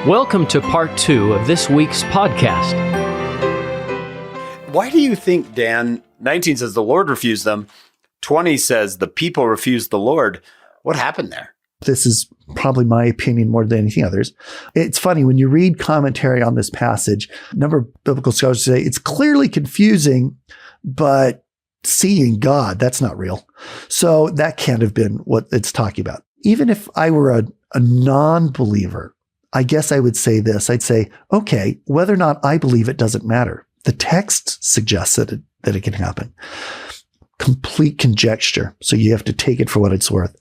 Welcome to part 2 of this week's podcast. Why do you think, Dan, 19 says the Lord refused them, 20 says the people refused the Lord? What happened there? This is probably my opinion more than anything others. It's funny, when you read commentary on this passage, a number of biblical scholars say it's clearly confusing, but seeing God, that's not real. So that can't have been what it's talking about. Even if I were a non-believer, I guess I would say this. I'd say, okay, whether or not I believe it doesn't matter. The text suggests that it can happen. Complete conjecture. So you have to take it for what it's worth.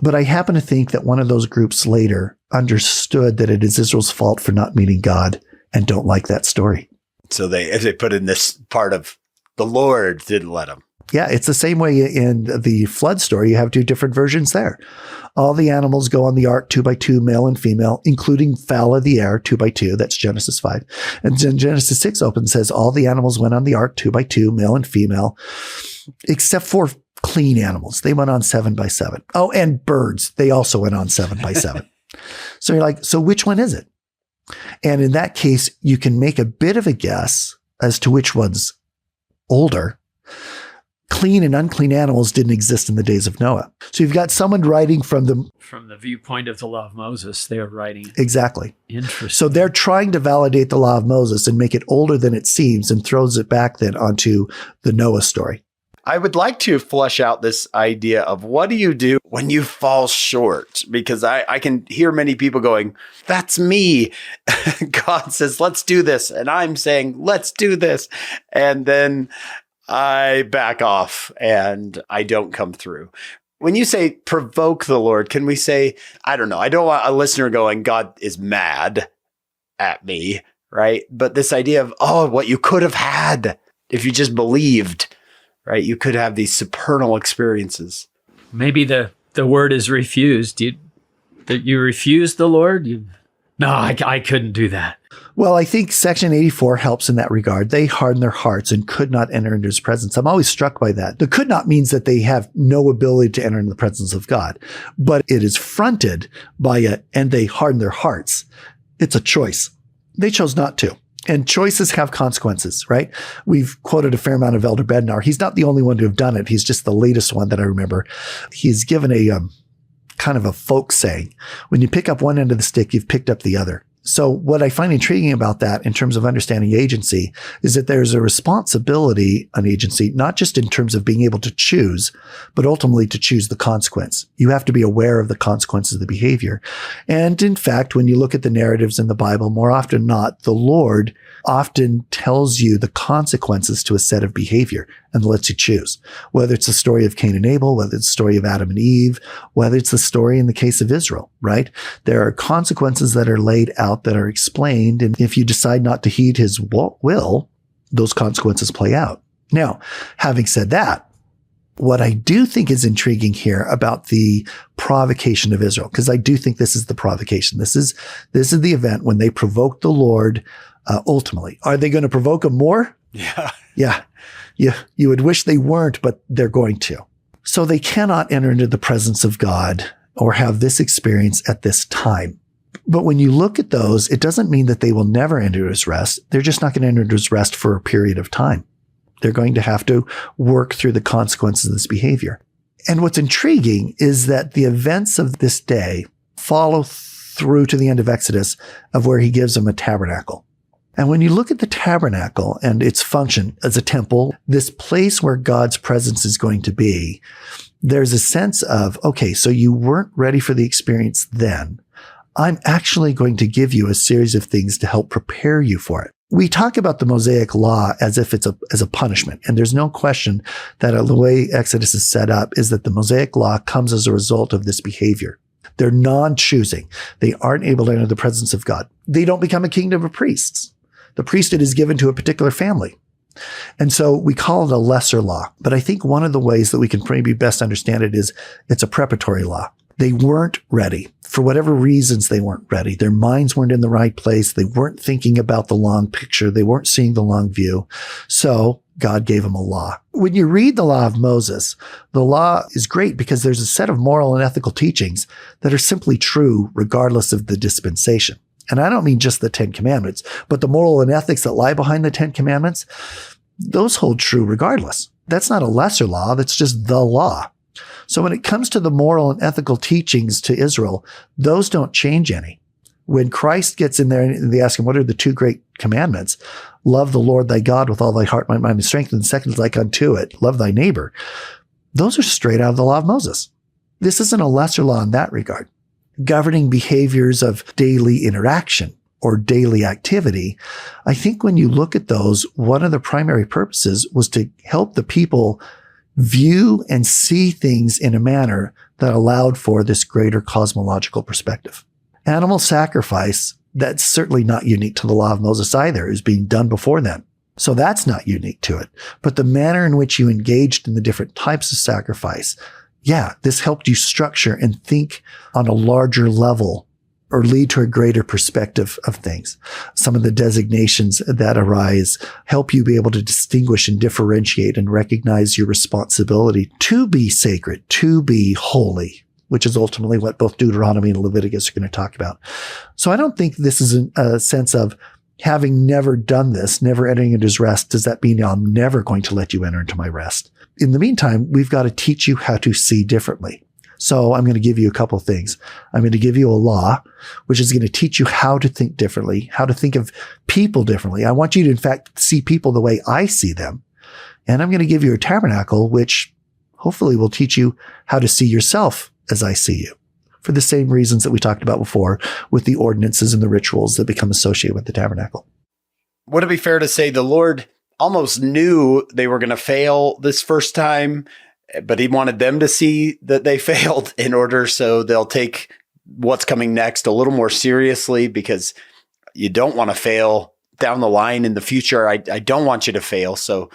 But I happen to think that one of those groups later understood that it is Israel's fault for not meeting God and don't like that story. So they put in this part of the Lord didn't let them. Yeah, it's the same way in the flood story. You have two different versions there. All the animals go on the ark 2 by 2, male and female, including fowl of the air 2 by 2. That's Genesis 5. And then Genesis 6 opens says all the animals went on the ark 2 by 2, male and female, except for clean animals. They went on 7 by 7. Oh, and birds. They also went on 7 by 7. So you're like, so which one is it? And in that case, you can make a bit of a guess as to which one's older. Clean and unclean animals didn't exist in the days of Noah. So you've got someone writing from the viewpoint of the law of Moses, they are writing. Exactly. Interesting. So they're trying to validate the law of Moses and make it older than it seems and throws it back then onto the Noah story. I would like to flesh out this idea of what do you do when you fall short? Because I can hear many people going, that's me. God says, let's do this. And I'm saying, let's do this. And then I back off and I don't come through. When you say provoke the Lord, can we say, I don't know, I don't want a listener going, God is mad at me, right? But this idea of, what you could have had if you just believed, right? You could have these supernal experiences. Maybe the word is refused. You refused the Lord? No, I couldn't do that. Well, I think section 84 helps in that regard. They hardened their hearts and could not enter into his presence. I'm always struck by that. The could not means that they have no ability to enter into the presence of God, but it is fronted by and they hardened their hearts. It's a choice. They chose not to. And choices have consequences, right? We've quoted a fair amount of Elder Bednar. He's not the only one to have done it. He's just the latest one that I remember. He's given a kind of a folk saying, when you pick up one end of the stick, you've picked up the other. So what I find intriguing about that in terms of understanding agency is that there's a responsibility on agency, not just in terms of being able to choose, but ultimately to choose the consequence. You have to be aware of the consequences of the behavior. And in fact, when you look at the narratives in the Bible, more often than not, the Lord often tells you the consequences to a set of behavior and lets you choose. Whether it's the story of Cain and Abel, whether it's the story of Adam and Eve, whether it's the story in the case of Israel, right? There are consequences that are laid out that are explained. And if you decide not to heed his will, those consequences play out. Now, having said that, what I do think is intriguing here about the provocation of Israel, because I do think this is the provocation. This is the event when they provoke the Lord. Ultimately, are they going to provoke him more? Yeah. You would wish they weren't, but they're going to. So they cannot enter into the presence of God or have this experience at this time. But when you look at those, it doesn't mean that they will never enter his rest. They're just not going to enter his rest for a period of time. They're going to have to work through the consequences of this behavior. And what's intriguing is that the events of this day follow through to the end of Exodus, of where he gives them a tabernacle. And when you look at the tabernacle and its function as a temple, this place where God's presence is going to be, there's a sense of, okay, so you weren't ready for the experience then. I'm actually going to give you a series of things to help prepare you for it. We talk about the Mosaic law as if it's as a punishment. And there's no question that the way Exodus is set up is that the Mosaic law comes as a result of this behavior. They're non-choosing. They aren't able to enter the presence of God. They don't become a kingdom of priests. The priesthood is given to a particular family. And so we call it a lesser law. But I think one of the ways that we can maybe best understand it is it's a preparatory law. They weren't ready. For whatever reasons, they weren't ready. Their minds weren't in the right place. They weren't thinking about the long picture. They weren't seeing the long view. So God gave them a law. When you read the law of Moses, the law is great because there's a set of moral and ethical teachings that are simply true regardless of the dispensation. And I don't mean just the 10 Commandments, but the moral and ethics that lie behind the 10 Commandments, those hold true regardless. That's not a lesser law. That's just the law. So when it comes to the moral and ethical teachings to Israel, those don't change any. When Christ gets in there and they ask him, what are the 2 great commandments? Love the Lord thy God with all thy heart, mind, and strength. And the second is like unto it, love thy neighbor. Those are straight out of the law of Moses. This isn't a lesser law in that regard. Governing behaviors of daily interaction or daily activity, I think when you look at those, one of the primary purposes was to help the people view and see things in a manner that allowed for this greater cosmological perspective. Animal sacrifice, that's certainly not unique to the law of Moses either. It was being done before then. So that's not unique to it. But the manner in which you engaged in the different types of sacrifice, yeah, this helped you structure and think on a larger level or lead to a greater perspective of things. Some of the designations that arise help you be able to distinguish and differentiate and recognize your responsibility to be sacred, to be holy, which is ultimately what both Deuteronomy and Leviticus are going to talk about. So I don't think this is a sense of having never done this, never entering into his rest. Does that mean I'm never going to let you enter into my rest? In the meantime, we've got to teach you how to see differently. So I'm going to give you a couple of things. I'm going to give you a law, which is going to teach you how to think differently, how to think of people differently. I want you to, in fact, see people the way I see them. And I'm going to give you a tabernacle, which hopefully will teach you how to see yourself as I see you, for the same reasons that we talked about before with the ordinances and the rituals that become associated with the tabernacle. Would it be fair to say the Lord almost knew they were going to fail this first time, but he wanted them to see that they failed in order so they'll take what's coming next a little more seriously, because you don't want to fail down the line in the future. I don't want you to fail. So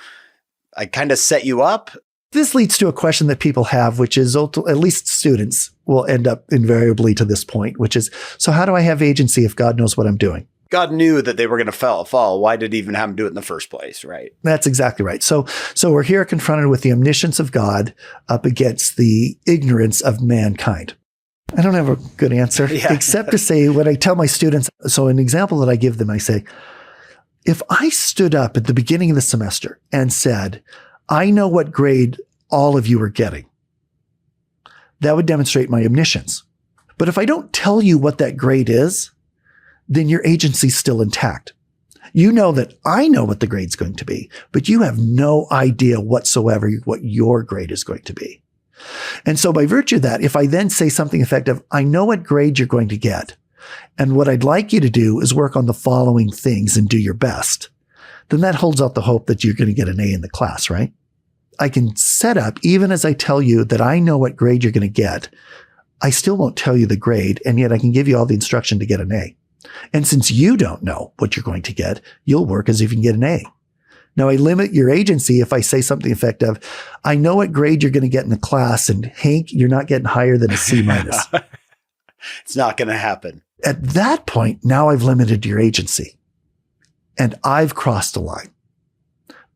I kind of set you up. This leads to a question that people have, which is at least students will end up invariably to this point, which is, so how do I have agency if God knows what I'm doing? God knew that they were going to fall. Why did he even have them do it in the first place, right? That's exactly right. So we're here confronted with the omniscience of God up against the ignorance of mankind. I don't have a good answer, except to say when I tell my students, so an example that I give them, I say, if I stood up at the beginning of the semester and said, I know what grade all of you are getting, that would demonstrate my omniscience. But if I don't tell you what that grade is, then your agency is still intact. You know that I know what the grade's going to be, but you have no idea whatsoever what your grade is going to be. And so by virtue of that, if I then say something effective, I know what grade you're going to get, and what I'd like you to do is work on the following things and do your best, then that holds out the hope that you're going to get an A in the class, right? I can set up, even as I tell you that I know what grade you're going to get, I still won't tell you the grade, and yet I can give you all the instruction to get an A. And since you don't know what you're going to get, you'll work as if you can get an A. Now, I limit your agency if I say something effective. I know what grade you're going to get in the class, and Hank, you're not getting higher than a C minus. It's not going to happen. At that point, now I've limited your agency, and I've crossed a line.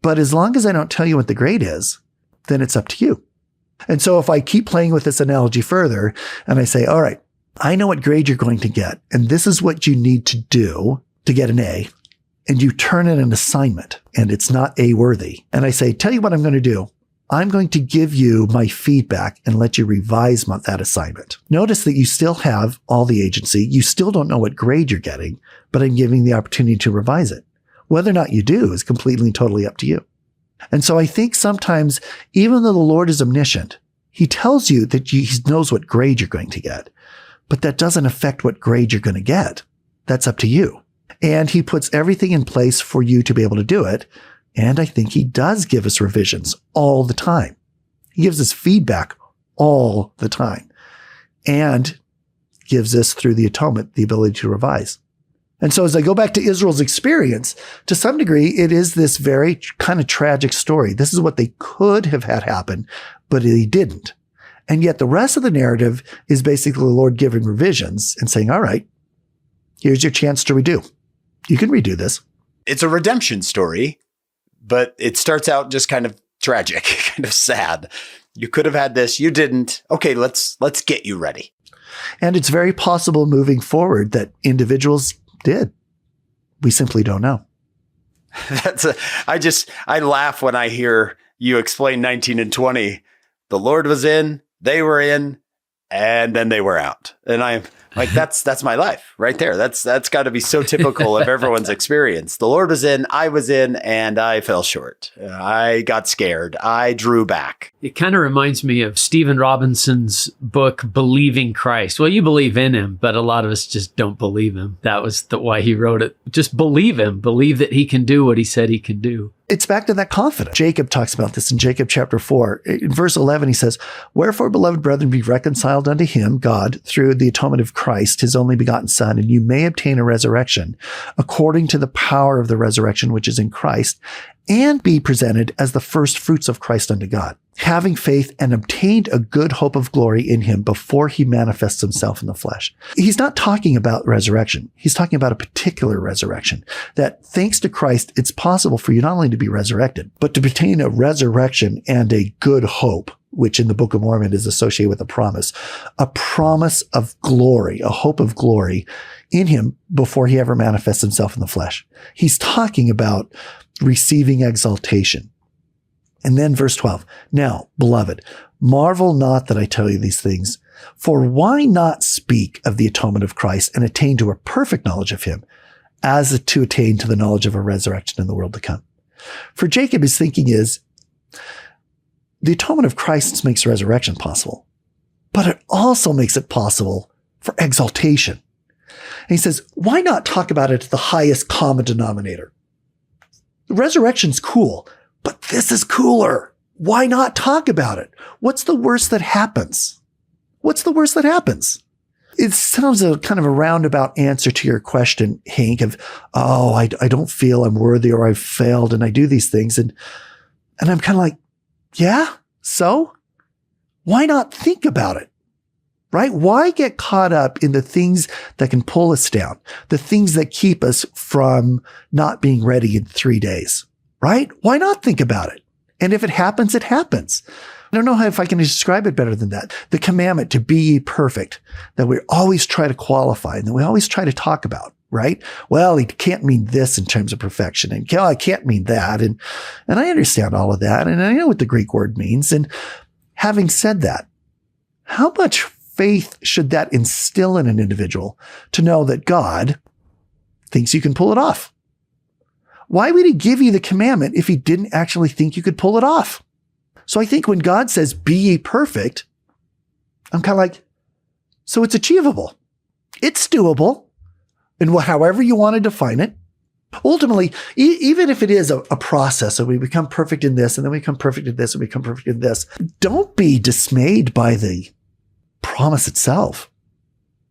But as long as I don't tell you what the grade is, then it's up to you. And so if I keep playing with this analogy further, and I say, all right, I know what grade you're going to get, and this is what you need to do to get an A, and you turn in an assignment, and it's not A worthy. And I say, tell you what I'm going to do. I'm going to give you my feedback and let you revise that assignment. Notice that you still have all the agency. You still don't know what grade you're getting, but I'm giving the opportunity to revise it. Whether or not you do is completely and totally up to you. And so I think sometimes, even though the Lord is omniscient, he tells you that he knows what grade you're going to get, but that doesn't affect what grade you're going to get. That's up to you. And he puts everything in place for you to be able to do it. And I think he does give us revisions all the time. He gives us feedback all the time and gives us, through the atonement, the ability to revise. And so as I go back to Israel's experience, to some degree, it is this very kind of tragic story. This is what they could have had happen, but he didn't. And yet the rest of the narrative is basically the Lord giving revisions and saying, all right, here's your chance to redo. You can redo this. It's a redemption story, but it starts out just kind of tragic, kind of sad. You could have had this. You didn't. Okay, let's get you ready. And it's very possible moving forward that individuals did. We simply don't know. I laugh when I hear you explain 19 and 20. The Lord was in, they were in, and then they were out. And I'm like, that's my life right there. That's got to be so typical of everyone's experience. The Lord was in, I was in, and I fell short. I got scared. I drew back. It kind of reminds me of Stephen Robinson's book, Believing Christ. Well, you believe in him, but a lot of us just don't believe him. That was why he wrote it. Just believe him. Believe that he can do what he said he can do. It's back to that confidence. Jacob talks about this in Jacob chapter 4. In verse 11, he says, "Wherefore, beloved brethren, be reconciled unto him, God, through the atonement of Christ, his only begotten Son, and you may obtain a resurrection, according to the power of the resurrection which is in Christ, and be presented as the first fruits of Christ unto God, having faith and obtained a good hope of glory in him before he manifests himself in the flesh." He's not talking about resurrection. He's talking about a particular resurrection, that thanks to Christ, it's possible for you not only to be resurrected, but to obtain a resurrection and a good hope, which in the Book of Mormon is associated with a promise of glory, a hope of glory in him before he ever manifests himself in the flesh. He's talking about receiving exaltation. And then verse 12, "Now, beloved, marvel not that I tell you these things, for why not speak of the atonement of Christ and attain to a perfect knowledge of him, as to attain to the knowledge of a resurrection in the world to come?" For Jacob, his thinking is, the atonement of Christ makes resurrection possible, but it also makes it possible for exaltation. And he says, why not talk about it at the highest common denominator? The resurrection's cool, but this is cooler. Why not talk about it? What's the worst that happens? What's the worst that happens? It sounds a kind of a roundabout answer to your question, Hank, of, I don't feel I'm worthy or I've failed and I do these things. And I'm kind of like, yeah, so why not think about it? Right? Why get caught up in the things that can pull us down, the things that keep us from not being ready in 3 days, right? Why not think about it? And if it happens, it happens. I don't know if I can describe it better than that. The commandment to be ye perfect, that we always try to qualify and that we always try to talk about, right? Well, he can't mean this in terms of perfection, and I can't mean that. And I understand all of that. And I know what the Greek word means. And having said that, how much faith should that instill in an individual to know that God thinks you can pull it off? Why would he give you the commandment if he didn't actually think you could pull it off? So I think when God says, be ye perfect, I'm kind of like, so it's achievable. It's doable. And however you want to define it. Ultimately, even if it is a process, so we become perfect in this, and then we become perfect in this, and we become perfect in this, don't be dismayed by the promise itself.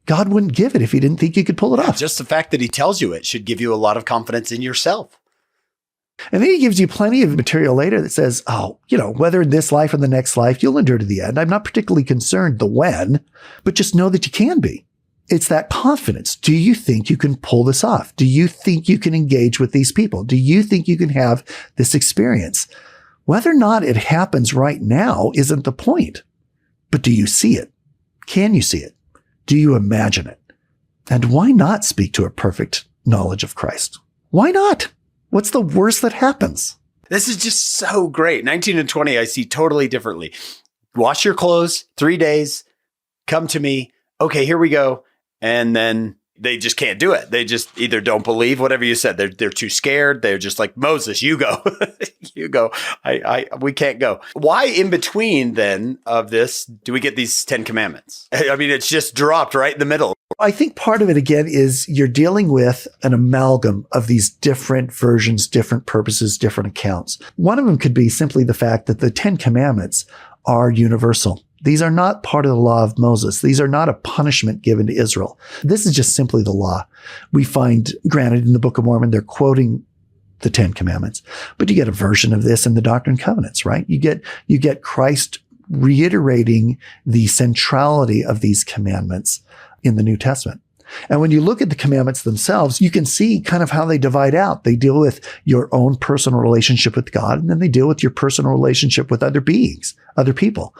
God wouldn't give it if he didn't think you could pull it off. Just the fact that he tells you it should give you a lot of confidence in yourself. And then he gives you plenty of material later that says, whether in this life or the next life, you'll endure to the end. I'm not particularly concerned the when, but just know that you can be. It's that confidence. Do you think you can pull this off? Do you think you can engage with these people? Do you think you can have this experience? Whether or not it happens right now isn't the point. But do you see it? Can you see it? Do you imagine it? And why not speak to a perfect knowledge of Christ? Why not? What's the worst that happens? This is just so great. 19 and 20, I see totally differently. Wash your clothes, 3 days, come to me. Okay, here we go. And then they just can't do it. They just either don't believe whatever you said. They're too scared. They're just like, Moses, you go, you go. We can't go. Why in between then of this do we get these 10 commandments? I mean, it's just dropped right in the middle. I think part of it, again, is you're dealing with an amalgam of these different versions, different purposes, different accounts. One of them could be simply the fact that the 10 commandments are universal. These are not part of the law of Moses. These are not a punishment given to Israel. This is just simply the law. We find, granted, in the Book of Mormon, they're quoting the 10 commandments, but you get a version of this in the Doctrine and Covenants, right? You get Christ reiterating the centrality of these commandments in the New Testament. And when you look at the commandments themselves, you can see kind of how they divide out. They deal with your own personal relationship with God, and then they deal with your personal relationship with other beings, other people.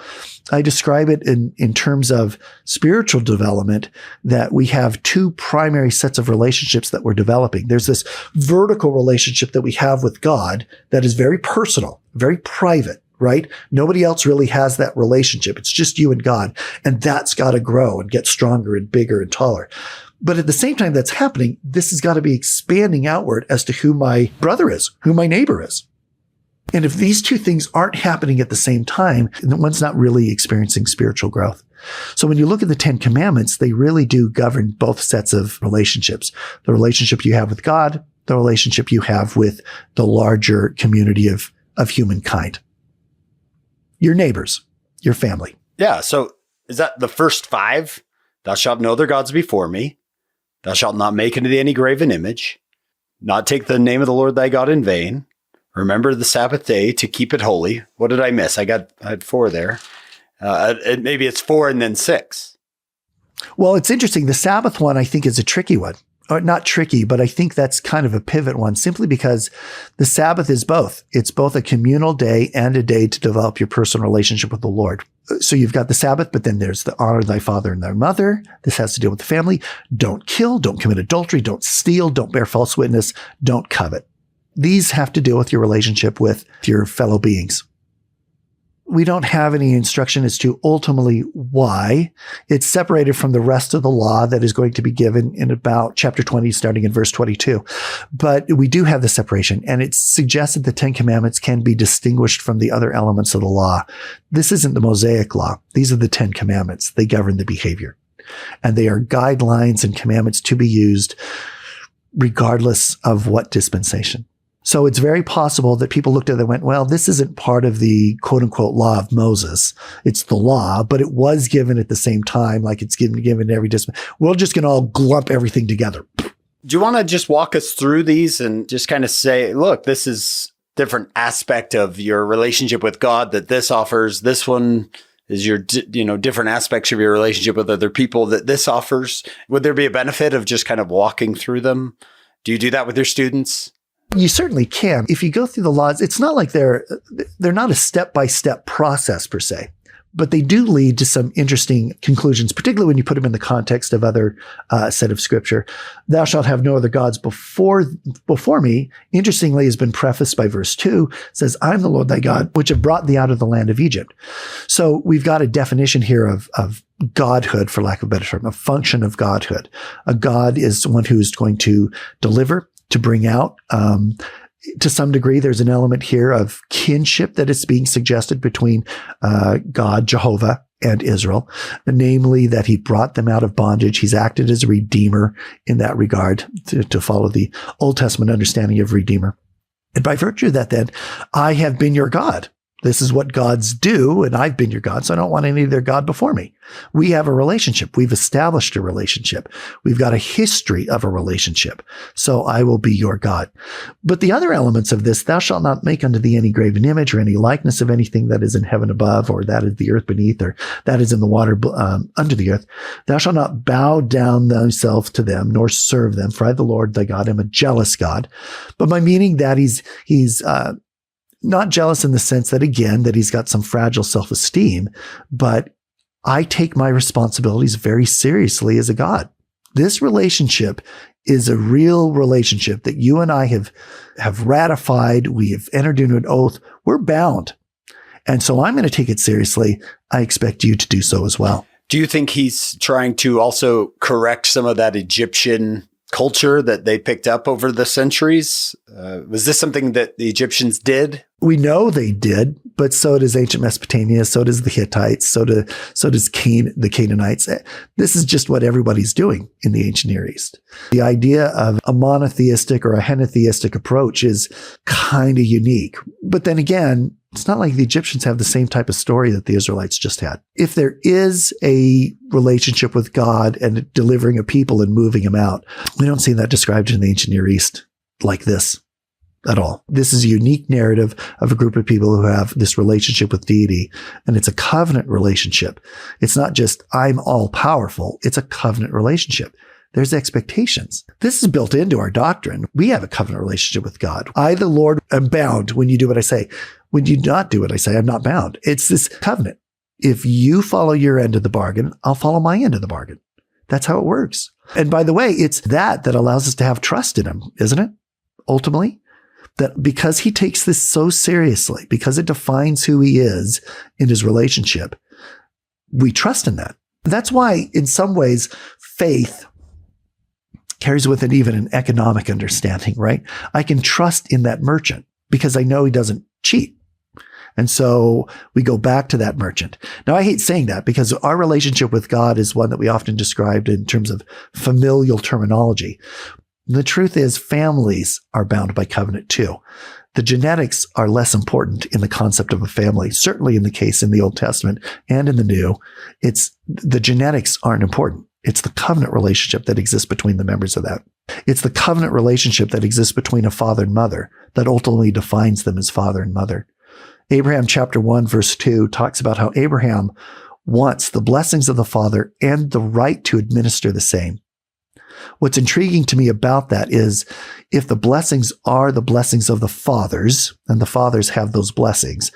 I describe it in terms of spiritual development that we have two primary sets of relationships that we're developing. There's this vertical relationship that we have with God that is very personal, very private, right? Nobody else really has that relationship. It's just you and God. And that's got to grow and get stronger and bigger and taller. But at the same time that's happening, this has got to be expanding outward as to who my brother is, who my neighbor is. And if these two things aren't happening at the same time, then one's not really experiencing spiritual growth. So when you look at the 10 Commandments, they really do govern both sets of relationships. The relationship you have with God, the relationship you have with the larger community of humankind. Your neighbors, your family. Yeah. So is that the first 5? Thou shalt no other gods before me. Thou shalt not make unto thee any graven image. Not take the name of the Lord thy God in vain. Remember the Sabbath day to keep it holy. What did I miss? I had 4 there. Maybe it's 4 and then 6. Well, it's interesting. The Sabbath one, I think, is a tricky one. Or not tricky, but I think that's kind of a pivot one, simply because the Sabbath is both. It's both a communal day and a day to develop your personal relationship with the Lord. So you've got the Sabbath, but then there's the honor thy father and thy mother. This has to deal with the family. Don't kill, don't commit adultery, don't steal, don't bear false witness, don't covet. These have to deal with your relationship with your fellow beings. We don't have any instruction as to ultimately why. It's separated from the rest of the law that is going to be given in about chapter 20, starting in verse 22. But we do have the separation, and it suggests that the 10 Commandments can be distinguished from the other elements of the law. This isn't the Mosaic law. These are the 10 Commandments. They govern the behavior, and they are guidelines and commandments to be used regardless of what dispensation. So it's very possible that people looked at it and went, well, this isn't part of the quote unquote law of Moses. It's the law, but it was given at the same time, like it's given every dispensation. We're just going to all glump everything together. Do you want to just walk us through these and just kind of say, look, this is different aspect of your relationship with God that this offers. This one is your, different aspects of your relationship with other people that this offers. Would there be a benefit of just kind of walking through them? Do you do that with your students? You certainly can. If you go through the laws, it's not like they're not a step-by-step process per se, but they do lead to some interesting conclusions, particularly when you put them in the context of other set of scripture. Thou shalt have no other gods before me, interestingly, has been prefaced by verse 2, says, I'm the Lord thy God, which have brought thee out of the land of Egypt. So we've got a definition here of godhood, for lack of a better term, a function of godhood. A God is one who is going to deliver, to bring out. To some degree, there's an element here of kinship that is being suggested between God, Jehovah, and Israel, namely that he brought them out of bondage. He's acted as a redeemer in that regard, to follow the Old Testament understanding of redeemer. And by virtue of that, then, I have been your God. This is what gods do, and I've been your God, so I don't want any of their God before me. We have a relationship. We've established a relationship. We've got a history of a relationship. So I will be your God. But the other elements of this, thou shalt not make unto thee any graven image or any likeness of anything that is in heaven above, or that is the earth beneath, or that is in the water under the earth. Thou shalt not bow down thyself to them, nor serve them. For I, the Lord thy God, am a jealous God. But by meaning that he's not jealous in the sense that, again, that he's got some fragile self-esteem, but I take my responsibilities very seriously as a God. This relationship is a real relationship that you and I have ratified. We have entered into an oath. We're bound. And so I'm going to take it seriously. I expect you to do so as well. Do you think he's trying to also correct some of that Egyptian culture that they picked up over the centuries? Was this something that the Egyptians did? We know they did, but so does ancient Mesopotamia, so does the Hittites, so does the Canaanites. This is just what everybody's doing in the ancient Near East. The idea of a monotheistic or a henotheistic approach is kind of unique. But then again, it's not like the Egyptians have the same type of story that the Israelites just had. If there is a relationship with God and delivering a people and moving them out, we don't see that described in the ancient Near East like this at all. This is a unique narrative of a group of people who have this relationship with deity, and it's a covenant relationship. It's not just I'm all powerful. It's a covenant relationship. there's expectations. This is built into our doctrine. We have a covenant relationship with God. I, the Lord, am bound when you do what I say. When you not do what I say, I'm not bound. It's this covenant. If you follow your end of the bargain, I'll follow my end of the bargain. That's how it works. And by the way, it's that allows us to have trust in him, isn't it? Ultimately, that because he takes this so seriously, because it defines who he is in his relationship, we trust in that. That's why, in some ways, faith carries with it even an economic understanding, right? I can trust in that merchant because I know he doesn't cheat. And so we go back to that merchant. Now, I hate saying that because our relationship with God is one that we often described in terms of familial terminology. The truth is, families are bound by covenant too. The genetics are less important in the concept of a family, certainly in the case in the Old Testament and in the New. It's the genetics aren't important. It's the covenant relationship that exists between the members of that. It's the covenant relationship that exists between a father and mother that ultimately defines them as father and mother. Abraham chapter 1, verse 2 talks about how Abraham wants the blessings of the father and the right to administer the same. What's intriguing to me about that is if the blessings are the blessings of the fathers, and the fathers have those blessings,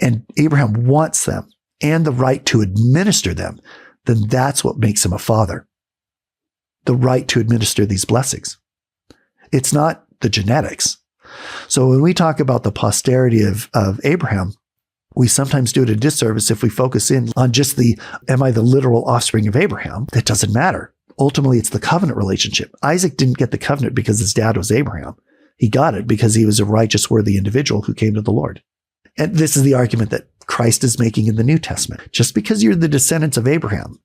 and Abraham wants them and the right to administer them, then that's what makes him a father. The right to administer these blessings. It's not the genetics. So when we talk about the posterity of Abraham, we sometimes do it a disservice if we focus in on just am I the literal offspring of Abraham? It doesn't matter. Ultimately, it's the covenant relationship. Isaac didn't get the covenant because his dad was Abraham. He got it because he was a righteous, worthy individual who came to the Lord. And this is the argument that Christ is making in the New Testament. Just because you're the descendants of Abraham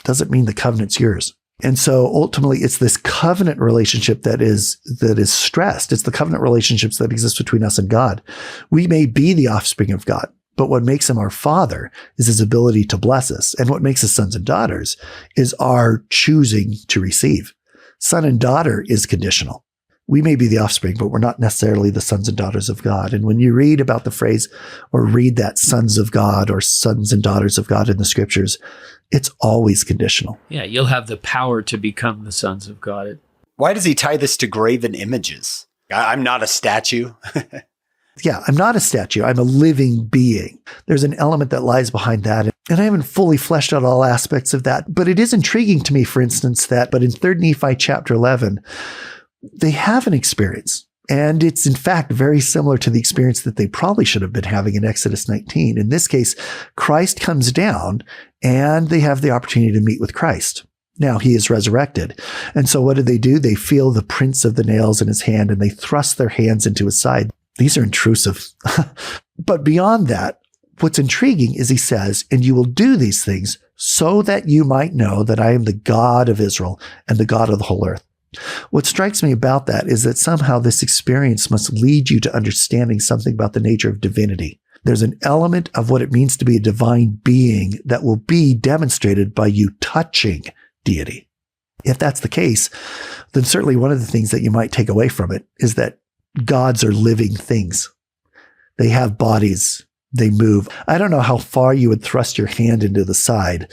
doesn't mean the covenant's yours. And so ultimately, it's this covenant relationship that is stressed. It's the covenant relationships that exist between us and God. We may be the offspring of God, but what makes him our father is his ability to bless us. And what makes us sons and daughters is our choosing to receive. Son and daughter is conditional. We may be the offspring, but we're not necessarily the sons and daughters of God. And when you read about the phrase or read that sons of God or sons and daughters of God in the scriptures, it's always conditional. Yeah, you'll have the power to become the sons of God. Why does he tie this to graven images? I'm not a statue. Yeah, I'm not a statue. I'm a living being. There's an element that lies behind that. And I haven't fully fleshed out all aspects of that. But it is intriguing to me, for instance, but in 3 Nephi chapter 11, they have an experience. And it's, in fact, very similar to the experience that they probably should have been having in Exodus 19. In this case, Christ comes down and they have the opportunity to meet with Christ. Now he is resurrected. And so what do? They feel the prints of the nails in his hand and they thrust their hands into his side. These are intrusive. But beyond that, what's intriguing is he says, and you will do these things so that you might know that I am the God of Israel and the God of the whole earth. What strikes me about that is that somehow this experience must lead you to understanding something about the nature of divinity. There's an element of what it means to be a divine being that will be demonstrated by you touching deity. If that's the case, then certainly one of the things that you might take away from it is that gods are living things. They have bodies. They move. I don't know how far you would thrust your hand into the side,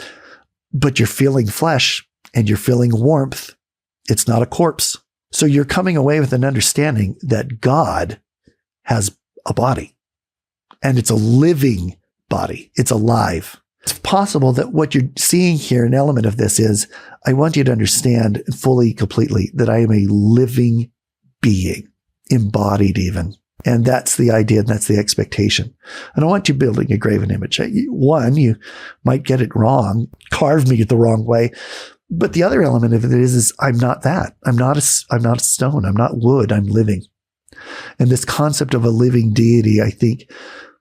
but you're feeling flesh and you're feeling warmth. It's not a corpse. So you're coming away with an understanding that God has a body and it's a living body. It's alive. It's possible that what you're seeing here, an element of this is, I want you to understand fully, completely that I am a living being, embodied even. And that's the idea, and that's the expectation. I don't want you building a graven image. One, you might get it wrong, carve me the wrong way. But the other element of it is I'm not that. I'm not a stone. I'm not wood. I'm living. And this concept of a living deity, I think,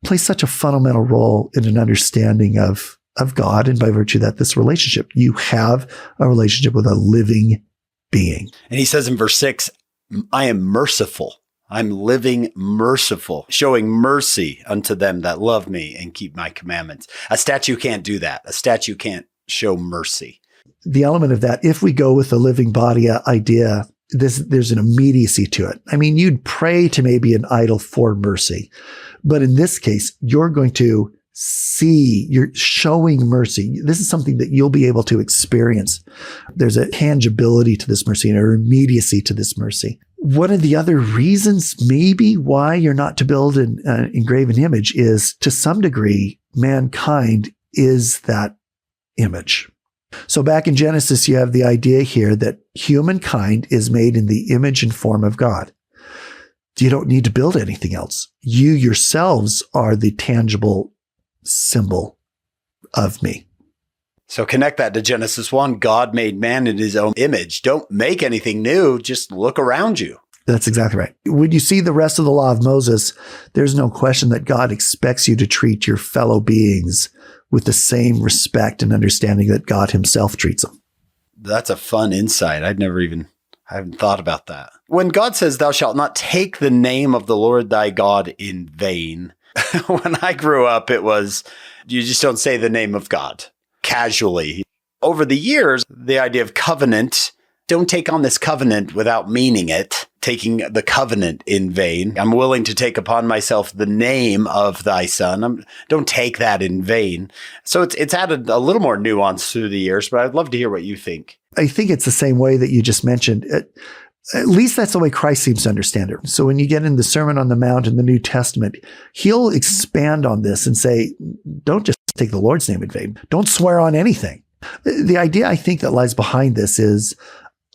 plays such a fundamental role in an understanding of God, and by virtue of that, this relationship. You have a relationship with a living being. And he says in verse 6, I am merciful. I'm living merciful, showing mercy unto them that love me and keep my commandments. A statue can't do that. A statue can't show mercy. The element of that, if we go with the living body idea, there's an immediacy to it. I mean, you'd pray to maybe an idol for mercy, but in this case, you're going to see, you're showing mercy. This is something that you'll be able to experience. There's a tangibility to this mercy and an immediacy to this mercy. One of the other reasons maybe why you're not to build an engraven image is, to some degree, mankind is that image. So back in Genesis, you have the idea here that humankind is made in the image and form of God. You don't need to build anything else. You yourselves are the tangible symbol of me. So connect that to Genesis 1. God made man in his own image. Don't make anything new. Just look around you. That's exactly right. When you see the rest of the law of Moses, there's no question that God expects you to treat your fellow beings with the same respect and understanding that God himself treats them. That's a fun insight. I haven't thought about that. When God says, thou shalt not take the name of the Lord thy God in vain. When I grew up, it was, you just don't say the name of God casually. Over the years, the idea of covenant, don't take on this covenant without meaning it, taking the covenant in vain. I'm willing to take upon myself the name of thy son. Don't take that in vain. So it's added a little more nuance through the years, but I'd love to hear what you think. I think it's the same way that you just mentioned. At least that's the way Christ seems to understand it. So when you get in the Sermon on the Mount in the New Testament, he'll expand on this and say, don't just take the Lord's name in vain. Don't swear on anything. The idea I think that lies behind this is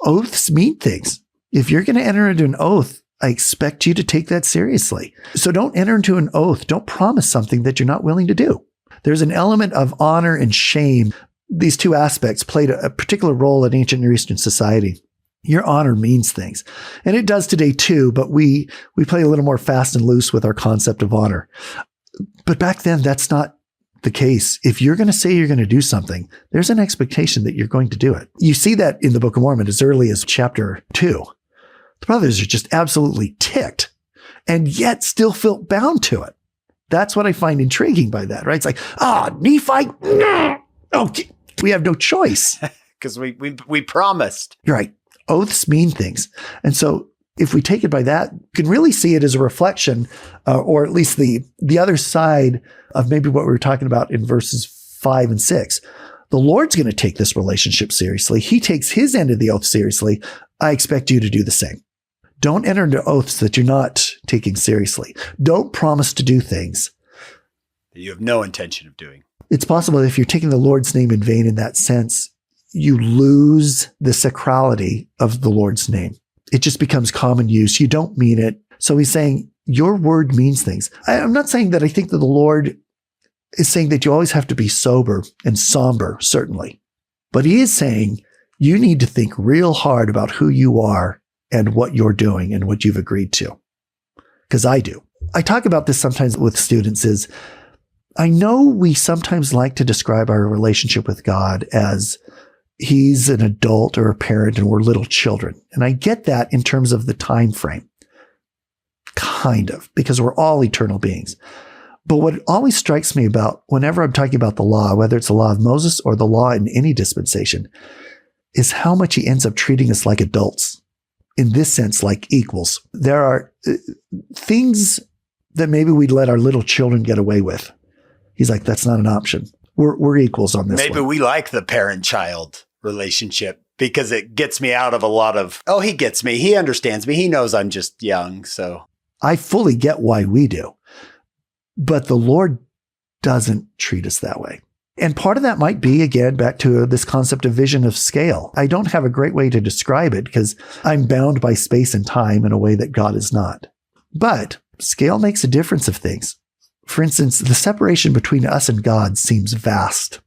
oaths mean things. If you're going to enter into an oath, I expect you to take that seriously. So don't enter into an oath. Don't promise something that you're not willing to do. There's an element of honor and shame. These two aspects played a particular role in ancient Near Eastern society. Your honor means things. And it does today too, but we play a little more fast and loose with our concept of honor. But back then, that's not the case. If you're going to say you're going to do something, there's an expectation that you're going to do it. You see that in the Book of Mormon as early as chapter 2. The brothers are just absolutely ticked and yet still feel bound to it. That's what I find intriguing by that, right? It's like, Nephi, okay, we have no choice. Because we promised. You're right. Oaths mean things. And so if we take it by that, you can really see it as a reflection, or at least the other side of maybe what we were talking about in verses 5 and 6. The Lord's going to take this relationship seriously. He takes his end of the oath seriously. I expect you to do the same. Don't enter into oaths that you're not taking seriously. Don't promise to do things that you have no intention of doing. It's possible that if you're taking the Lord's name in vain in that sense, you lose the sacrality of the Lord's name. It just becomes common use. You don't mean it. So he's saying your word means things. I'm not saying that I think that the Lord is saying that you always have to be sober and somber, certainly. But he is saying you need to think real hard about who you are and what you're doing and what you've agreed to. Because I do. I talk about this sometimes with students is I know we sometimes like to describe our relationship with God as he's an adult or a parent and we're little children. And I get that in terms of the time frame. Kind of, because we're all eternal beings. But what always strikes me about whenever I'm talking about the law, whether it's the law of Moses or the law in any dispensation, is how much he ends up treating us like adults. In this sense, like equals. There are things that maybe we'd let our little children get away with. He's like, that's not an option. We're equals on this Maybe one. We like the parent-child relationship because it gets me out of a lot of, he gets me. He understands me. He knows I'm just young. So I fully get why we do. But the Lord doesn't treat us that way. And part of that might be, again, back to this concept of vision of scale. I don't have a great way to describe it because I'm bound by space and time in a way that God is not. But scale makes a difference of things. For instance, the separation between us and God seems vast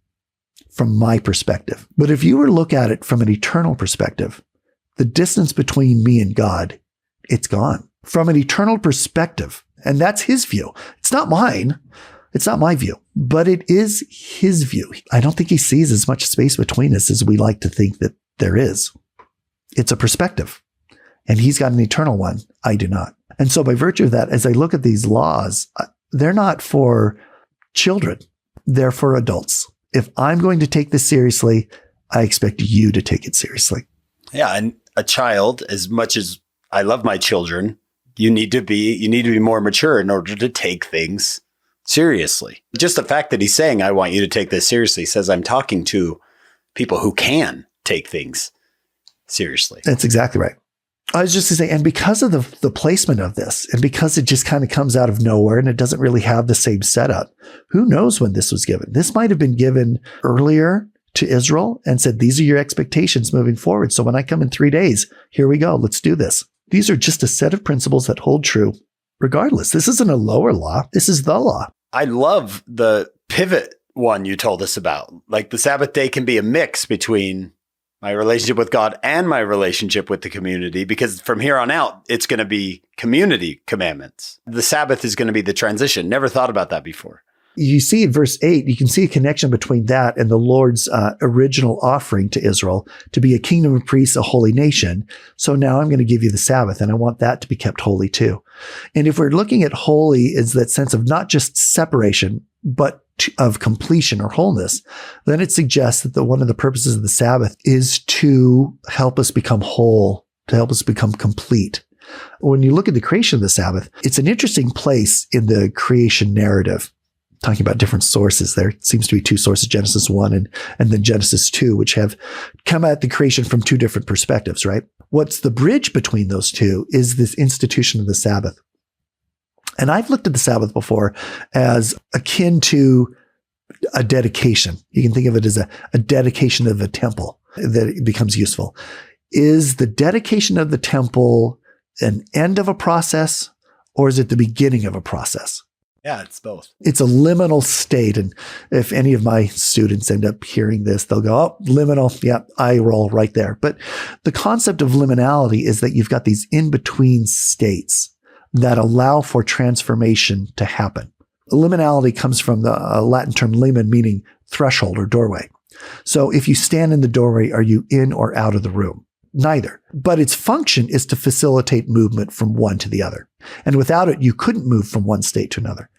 from my perspective. But if you were to look at it from an eternal perspective, the distance between me and God, it's gone. From an eternal perspective, and that's his view. It's not mine. It's not my view, but it is his view. I don't think he sees as much space between us as we like to think that there is. It's a perspective, and he's got an eternal one. I do not. And so by virtue of that, as I look at these laws, they're not for children. They're for adults. If I'm going to take this seriously, I expect you to take it seriously. Yeah. And a child, as much as I love my children, you need to be more mature in order to take things seriously. Just the fact that he's saying, I want you to take this seriously, says I'm talking to people who can take things seriously. That's exactly right. I was just to say, and because of the placement of this, and because it just kind of comes out of nowhere and it doesn't really have the same setup, who knows when this was given? This might have been given earlier to Israel and said, these are your expectations moving forward. So when I come in 3 days, here we go. Let's do this. These are just a set of principles that hold true regardless. This isn't a lower law. This is the law. I love the pivot one you told us about. Like the Sabbath day can be a mix between my relationship with God and my relationship with the community, because from here on out, it's going to be community commandments. The Sabbath is going to be the transition. Never thought about that before. You see in verse 8, you can see a connection between that and the Lord's original offering to Israel to be a kingdom of priests, a holy nation. So now I'm going to give you the Sabbath, and I want that to be kept holy too. And if we're looking at holy is that sense of not just separation, but of completion or wholeness, then it suggests that one of the purposes of the Sabbath is to help us become whole, to help us become complete. When you look at the creation of the Sabbath, it's an interesting place in the creation narrative. Talking about different sources, there seems to be two sources, Genesis 1 and then Genesis 2, which have come at the creation from two different perspectives, right? What's the bridge between those two is this institution of the Sabbath. And I've looked at the Sabbath before as akin to a dedication. You can think of it as a dedication of a temple that it becomes useful. Is the dedication of the temple an end of a process, or is it the beginning of a process? Yeah, it's both. It's a liminal state. And if any of my students end up hearing this, they'll go, oh, liminal. Yeah, I roll right there. But the concept of liminality is that you've got these in-between states that allow for transformation to happen. Liminality comes from the Latin term limen, meaning threshold or doorway. So if you stand in the doorway, are you in or out of the room? Neither. But its function is to facilitate movement from one to the other. And without it, you couldn't move from one state to another.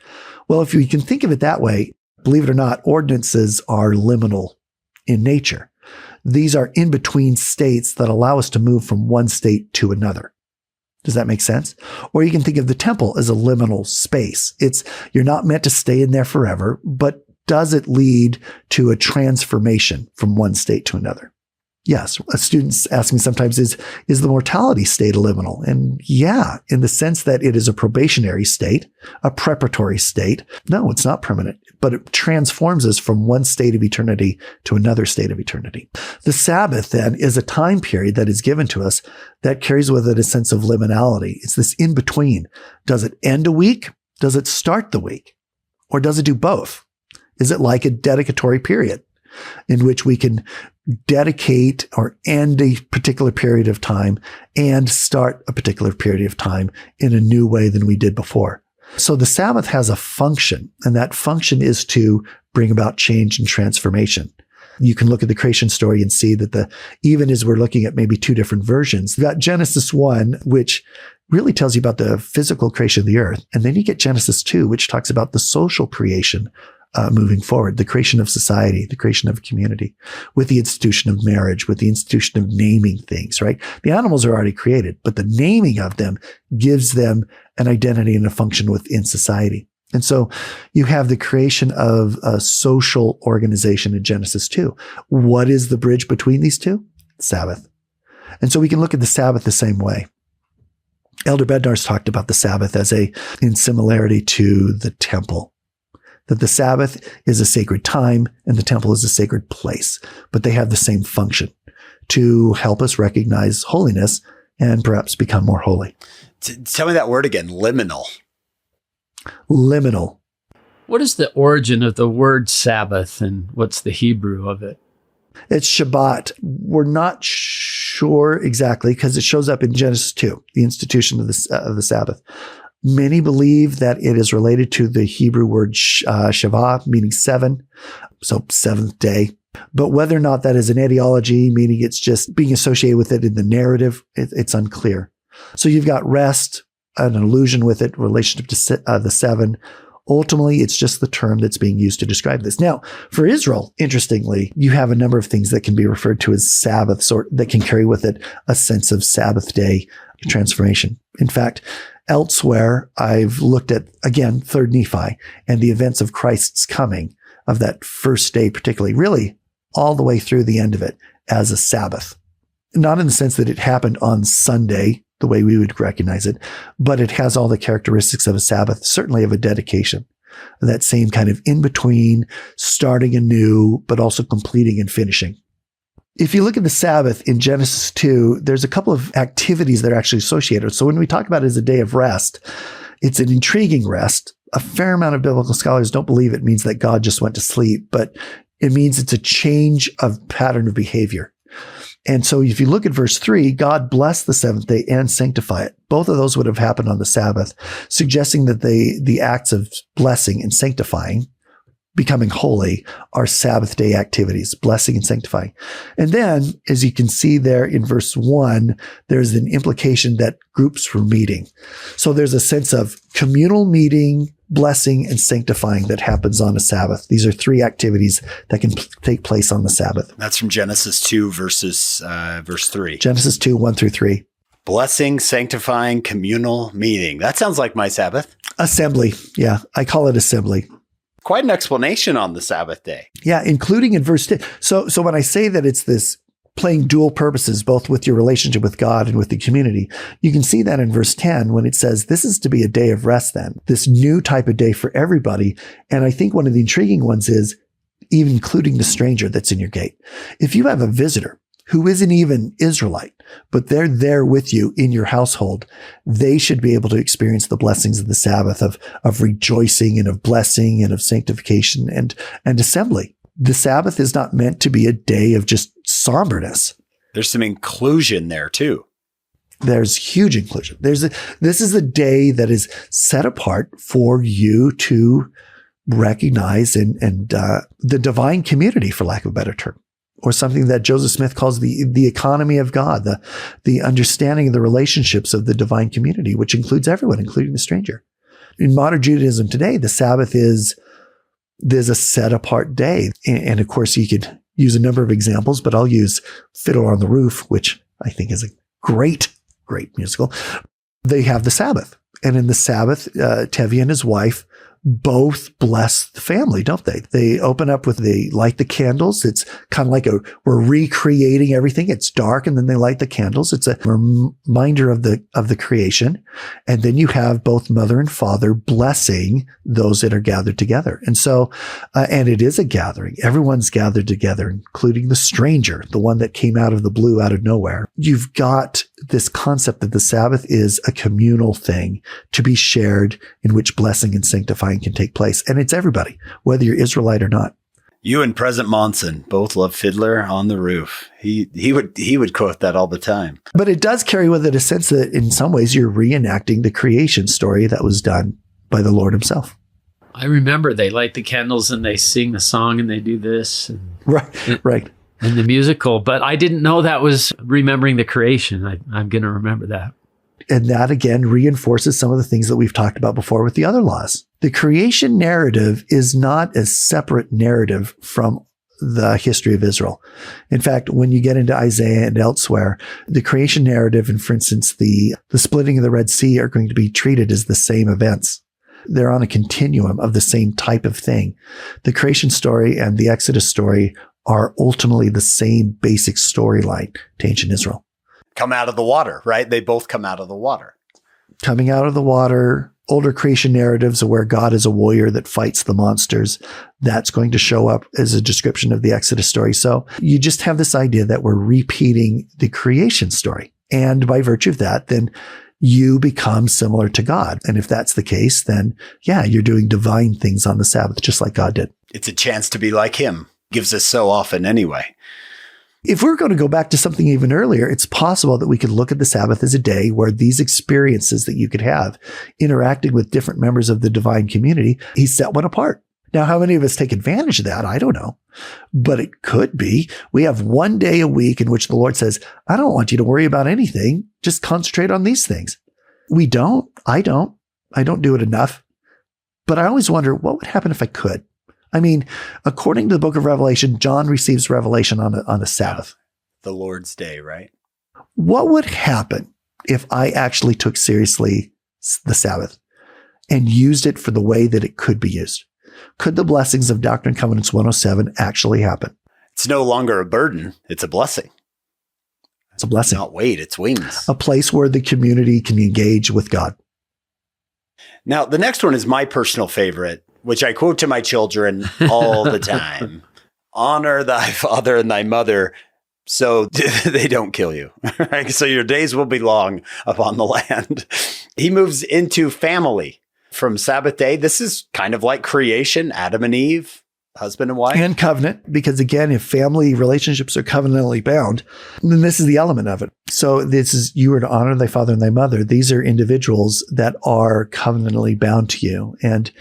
Well, if you can think of it that way, believe it or not, ordinances are liminal in nature. These are in-between states that allow us to move from one state to another. Does that make sense? Or you can think of the temple as a liminal space. You're not meant to stay in there forever, but does it lead to a transformation from one state to another? Yes. Students ask me sometimes, is the mortality state a liminal? And yeah, in the sense that it is a probationary state, a preparatory state. No, it's not permanent, but it transforms us from one state of eternity to another state of eternity. The Sabbath then is a time period that is given to us that carries with it a sense of liminality. It's this in between. Does it end a week? Does it start the week? Or does it do both? Is it like a dedicatory period in which we can dedicate or end a particular period of time and start a particular period of time in a new way than we did before? So the Sabbath has a function, and that function is to bring about change and transformation. You can look at the creation story and see that even as we're looking at maybe two different versions, you've got Genesis 1, which really tells you about the physical creation of the earth. And then you get Genesis 2, which talks about the social creation moving forward, the creation of society, the creation of a community, with the institution of marriage, with the institution of naming things, right? The animals are already created, but the naming of them gives them an identity and a function within society. And so you have the creation of a social organization in Genesis 2. What is the bridge between these two? Sabbath. And so we can look at the Sabbath the same way. Elder Bednar's talked about the Sabbath in similarity to the temple. That the Sabbath is a sacred time and the temple is a sacred place, but they have the same function to help us recognize holiness and perhaps become more holy. Tell me that word again, liminal. Liminal. What is the origin of the word Sabbath, and what's the Hebrew of it? It's Shabbat. We're not sure exactly because it shows up in Genesis 2, the institution of the Sabbath. Many believe that it is related to the Hebrew word Shavah, meaning seven, so seventh day. But whether or not that is an etiology, meaning it's just being associated with it in the narrative, it's unclear. So you've got rest, an allusion with it, relationship to the seven. Ultimately, it's just the term that's being used to describe this. Now, for Israel, interestingly, you have a number of things that can be referred to as Sabbaths, or that can carry with it a sense of Sabbath day transformation. In fact, elsewhere, I've looked at, again, 3rd Nephi and the events of Christ's coming, of that first day particularly, really all the way through the end of it, as a Sabbath. Not in the sense that it happened on Sunday, the way we would recognize it, but it has all the characteristics of a Sabbath, certainly of a dedication. That same kind of in-between, starting anew, but also completing and finishing. If you look at the Sabbath in Genesis 2, there's a couple of activities that are actually associated. So when we talk about it as a day of rest, it's an intriguing rest. A fair amount of biblical scholars don't believe it means that God just went to sleep, but it means it's a change of pattern of behavior. And so if you look at verse 3, God blessed the seventh day and sanctified it. Both of those would have happened on the Sabbath, suggesting that the acts of blessing and sanctifying, becoming holy, are Sabbath day activities, blessing and sanctifying. And then, as you can see there in verse 1, there's an implication that groups were meeting. So there's a sense of communal meeting, blessing, and sanctifying that happens on a Sabbath. These are 3 activities that can take place on the Sabbath. That's from Genesis 2 verse 3. Genesis 2, 1 through 3. Blessing, sanctifying, communal meeting. That sounds like my Sabbath. Assembly. Yeah, I call it assembly. Quite an explanation on the Sabbath day. Yeah, including in verse 10. So when I say that it's this playing dual purposes, both with your relationship with God and with the community, you can see that in verse 10 when it says this is to be a day of rest then, this new type of day for everybody. And I think one of the intriguing ones is even including the stranger that's in your gate. If you have a visitor who isn't even Israelite, but they're there with you in your household, they should be able to experience the blessings of the Sabbath of rejoicing and of blessing and of sanctification and assembly. The Sabbath is not meant to be a day of just somberness. There's some inclusion there too. There's huge inclusion. This is a day that is set apart for you to recognize and the divine community, for lack of a better term. Or something that Joseph Smith calls the economy of God, the understanding of the relationships of the divine community, which includes everyone, including the stranger. In modern Judaism today, the Sabbath there's a set apart day. And of course, you could use a number of examples, but I'll use Fiddler on the Roof, which I think is a great musical. They have the Sabbath. And in the Sabbath, Tevi and his wife both bless the family, don't they? They open up they light the candles. It's kind of like we're recreating everything. It's dark, and then they light the candles. It's a reminder of the creation. And then you have both mother and father blessing those that are gathered together. And so, and it is a gathering. Everyone's gathered together, including the stranger, the one that came out of the blue, out of nowhere. You've got this concept that the Sabbath is a communal thing to be shared, in which blessing and sanctifying can take place. And it's everybody, whether you're Israelite or not. You and President Monson both love Fiddler on the Roof. He would quote that all the time. But it does carry with it a sense that in some ways you're reenacting the creation story that was done by the Lord himself. I remember they light the candles and they sing the song and they do this. Right. And the musical, but I didn't know that was remembering the creation. I'm going to remember that. And that again reinforces some of the things that we've talked about before with the other laws. The creation narrative is not a separate narrative from the history of Israel. In fact, when you get into Isaiah and elsewhere, the creation narrative and, for instance, the splitting of the Red Sea are going to be treated as the same events. They're on a continuum of the same type of thing. The creation story and the Exodus story are ultimately the same basic storyline to ancient Israel. Come out of the water, right? They both come out of the water. Coming out of the water, older creation narratives are where God is a warrior that fights the monsters. That's going to show up as a description of the Exodus story. So you just have this idea that we're repeating the creation story. And by virtue of that, then you become similar to God. And if that's the case, then yeah, you're doing divine things on the Sabbath, just like God did. It's a chance to be like him. Gives us so often anyway. If we're going to go back to something even earlier, it's possible that we could look at the Sabbath as a day where these experiences that you could have interacting with different members of the divine community, he set one apart. Now, how many of us take advantage of that? I don't know, but it could be. We have one day a week in which the Lord says, I don't want you to worry about anything. Just concentrate on these things. We don't. I don't do it enough, but I always wonder what would happen if I could. I mean, according to the book of Revelation, John receives revelation on a Sabbath. The Lord's day, right? What would happen if I actually took seriously the Sabbath and used it for the way that it could be used? Could the blessings of Doctrine and Covenants 107 actually happen? It's no longer a burden. It's a blessing. It's a blessing. Not weight, it's wings. A place where the community can engage with God. Now, the next one is my personal favorite, which I quote to my children all the time. Honor thy father and thy mother so they don't kill you. Right? So your days will be long upon the land. He moves into family from Sabbath day. This is kind of like creation, Adam and Eve, husband and wife. And covenant, because again, if family relationships are covenantally bound, then this is the element of it. So this is, you are to honor thy father and thy mother. These are individuals that are covenantally bound to you. And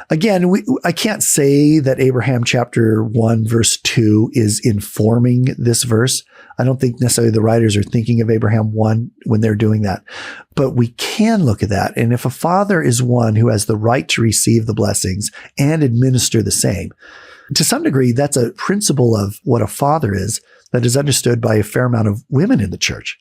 again, I can't say that Abraham chapter 1, verse 2 is informing this verse. I don't think necessarily the writers are thinking of Abraham 1 when they're doing that. But we can look at that. And if a father is one who has the right to receive the blessings and administer the same, to some degree, that's a principle of what a father is that is understood by a fair amount of women in the church.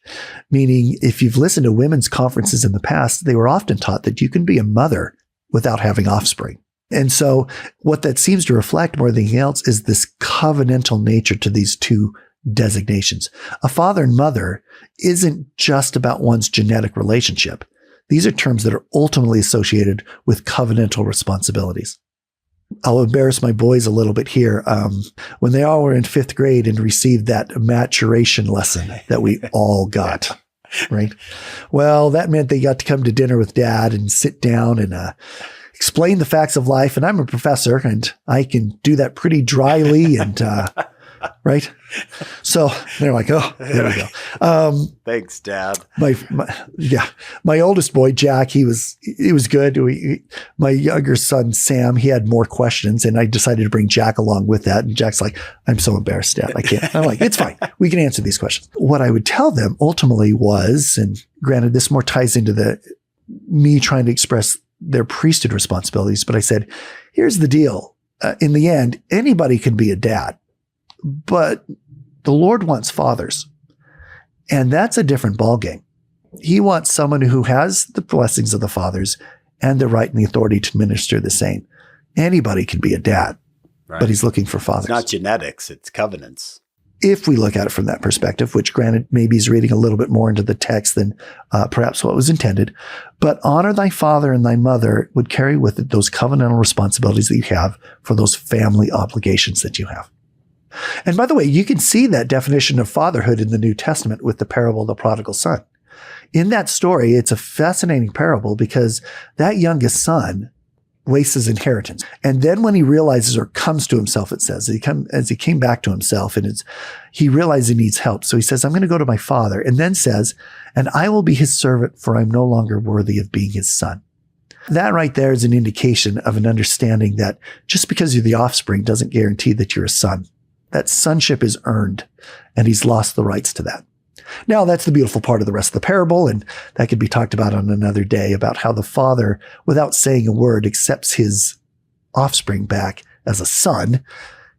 Meaning, if you've listened to women's conferences in the past, they were often taught that you can be a mother without having offspring. And so what that seems to reflect more than anything else is this covenantal nature to these two designations. A father and mother isn't just about one's genetic relationship. These are terms that are ultimately associated with covenantal responsibilities. I'll embarrass my boys a little bit here. When they all were in 5th grade and received that maturation lesson that we all got, right? Well, that meant they got to come to dinner with dad and sit down and explain the facts of life. And I'm a professor and I can do that pretty dryly and, right. So they're like, oh, there we go. Thanks, Dad. My oldest boy, Jack, he was good. My younger son, Sam, he had more questions and I decided to bring Jack along with that. And Jack's like, I'm so embarrassed, Dad. I can't. I'm like, it's fine. We can answer these questions. What I would tell them ultimately was, and granted, this more ties into me trying to express their priesthood responsibilities. But I said, here's the deal. In the end, anybody can be a dad, but the Lord wants fathers. And that's a different ballgame. He wants someone who has the blessings of the fathers and the right and the authority to minister the same. Anybody can be a dad, right, but he's looking for fathers. It's not genetics, it's covenants. If we look at it from that perspective, which granted maybe is reading a little bit more into the text than perhaps what was intended, but honor thy father and thy mother would carry with it those covenantal responsibilities that you have for those family obligations that you have. And by the way, you can see that definition of fatherhood in the New Testament with the parable of the prodigal son. In that story, it's a fascinating parable because that youngest son wastes his inheritance. And then when he realizes or comes to himself, it says, as he came back to himself and he realizes he needs help. So he says, I'm going to go to my father, and then says, and I will be his servant, for I'm no longer worthy of being his son. That right there is an indication of an understanding that just because you're the offspring doesn't guarantee that you're a son. That sonship is earned, and he's lost the rights to that. Now, that's the beautiful part of the rest of the parable, and that could be talked about on another day, about how the father, without saying a word, accepts his offspring back as a son,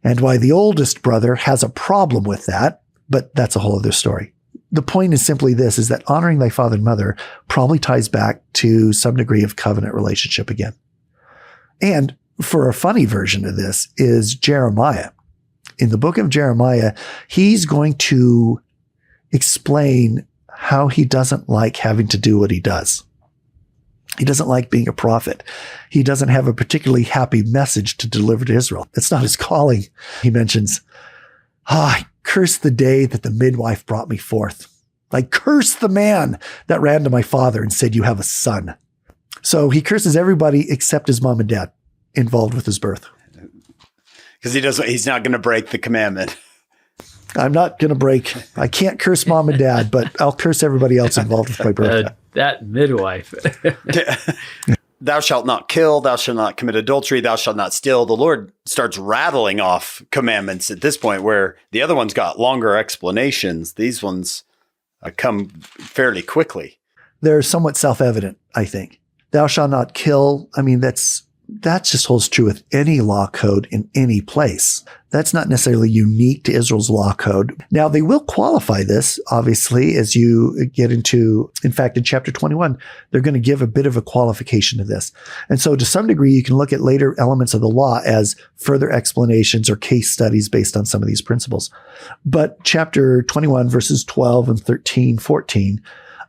and why the oldest brother has a problem with that, but that's a whole other story. The point is simply this, is that honoring thy father and mother probably ties back to some degree of covenant relationship again. And for a funny version of this is Jeremiah. In the book of Jeremiah, he's going to explain how he doesn't like having to do what he does. He doesn't like being a prophet. He doesn't have a particularly happy message to deliver to Israel. It's not his calling. He mentions, I curse the day that the midwife brought me forth. I curse the man that ran to my father and said, you have a son. So he curses everybody except his mom and dad involved with his birth. Because he's not going to break the commandment. I'm not going to break. I can't curse mom and dad, but I'll curse everybody else involved with my birth. That midwife. Thou shalt not kill. Thou shalt not commit adultery. Thou shalt not steal. The Lord starts rattling off commandments at this point, where the other ones got longer explanations. These ones come fairly quickly. They're somewhat self-evident, I think. Thou shalt not kill. I mean, that's that just holds true with any law code in any place. That's not necessarily unique to Israel's law code. Now, they will qualify this, obviously, as you get into, in fact, in chapter 21, they're going to give a bit of a qualification to this. And so to some degree, you can look at later elements of the law as further explanations or case studies based on some of these principles. But chapter 21, verses 12 and 13, 14,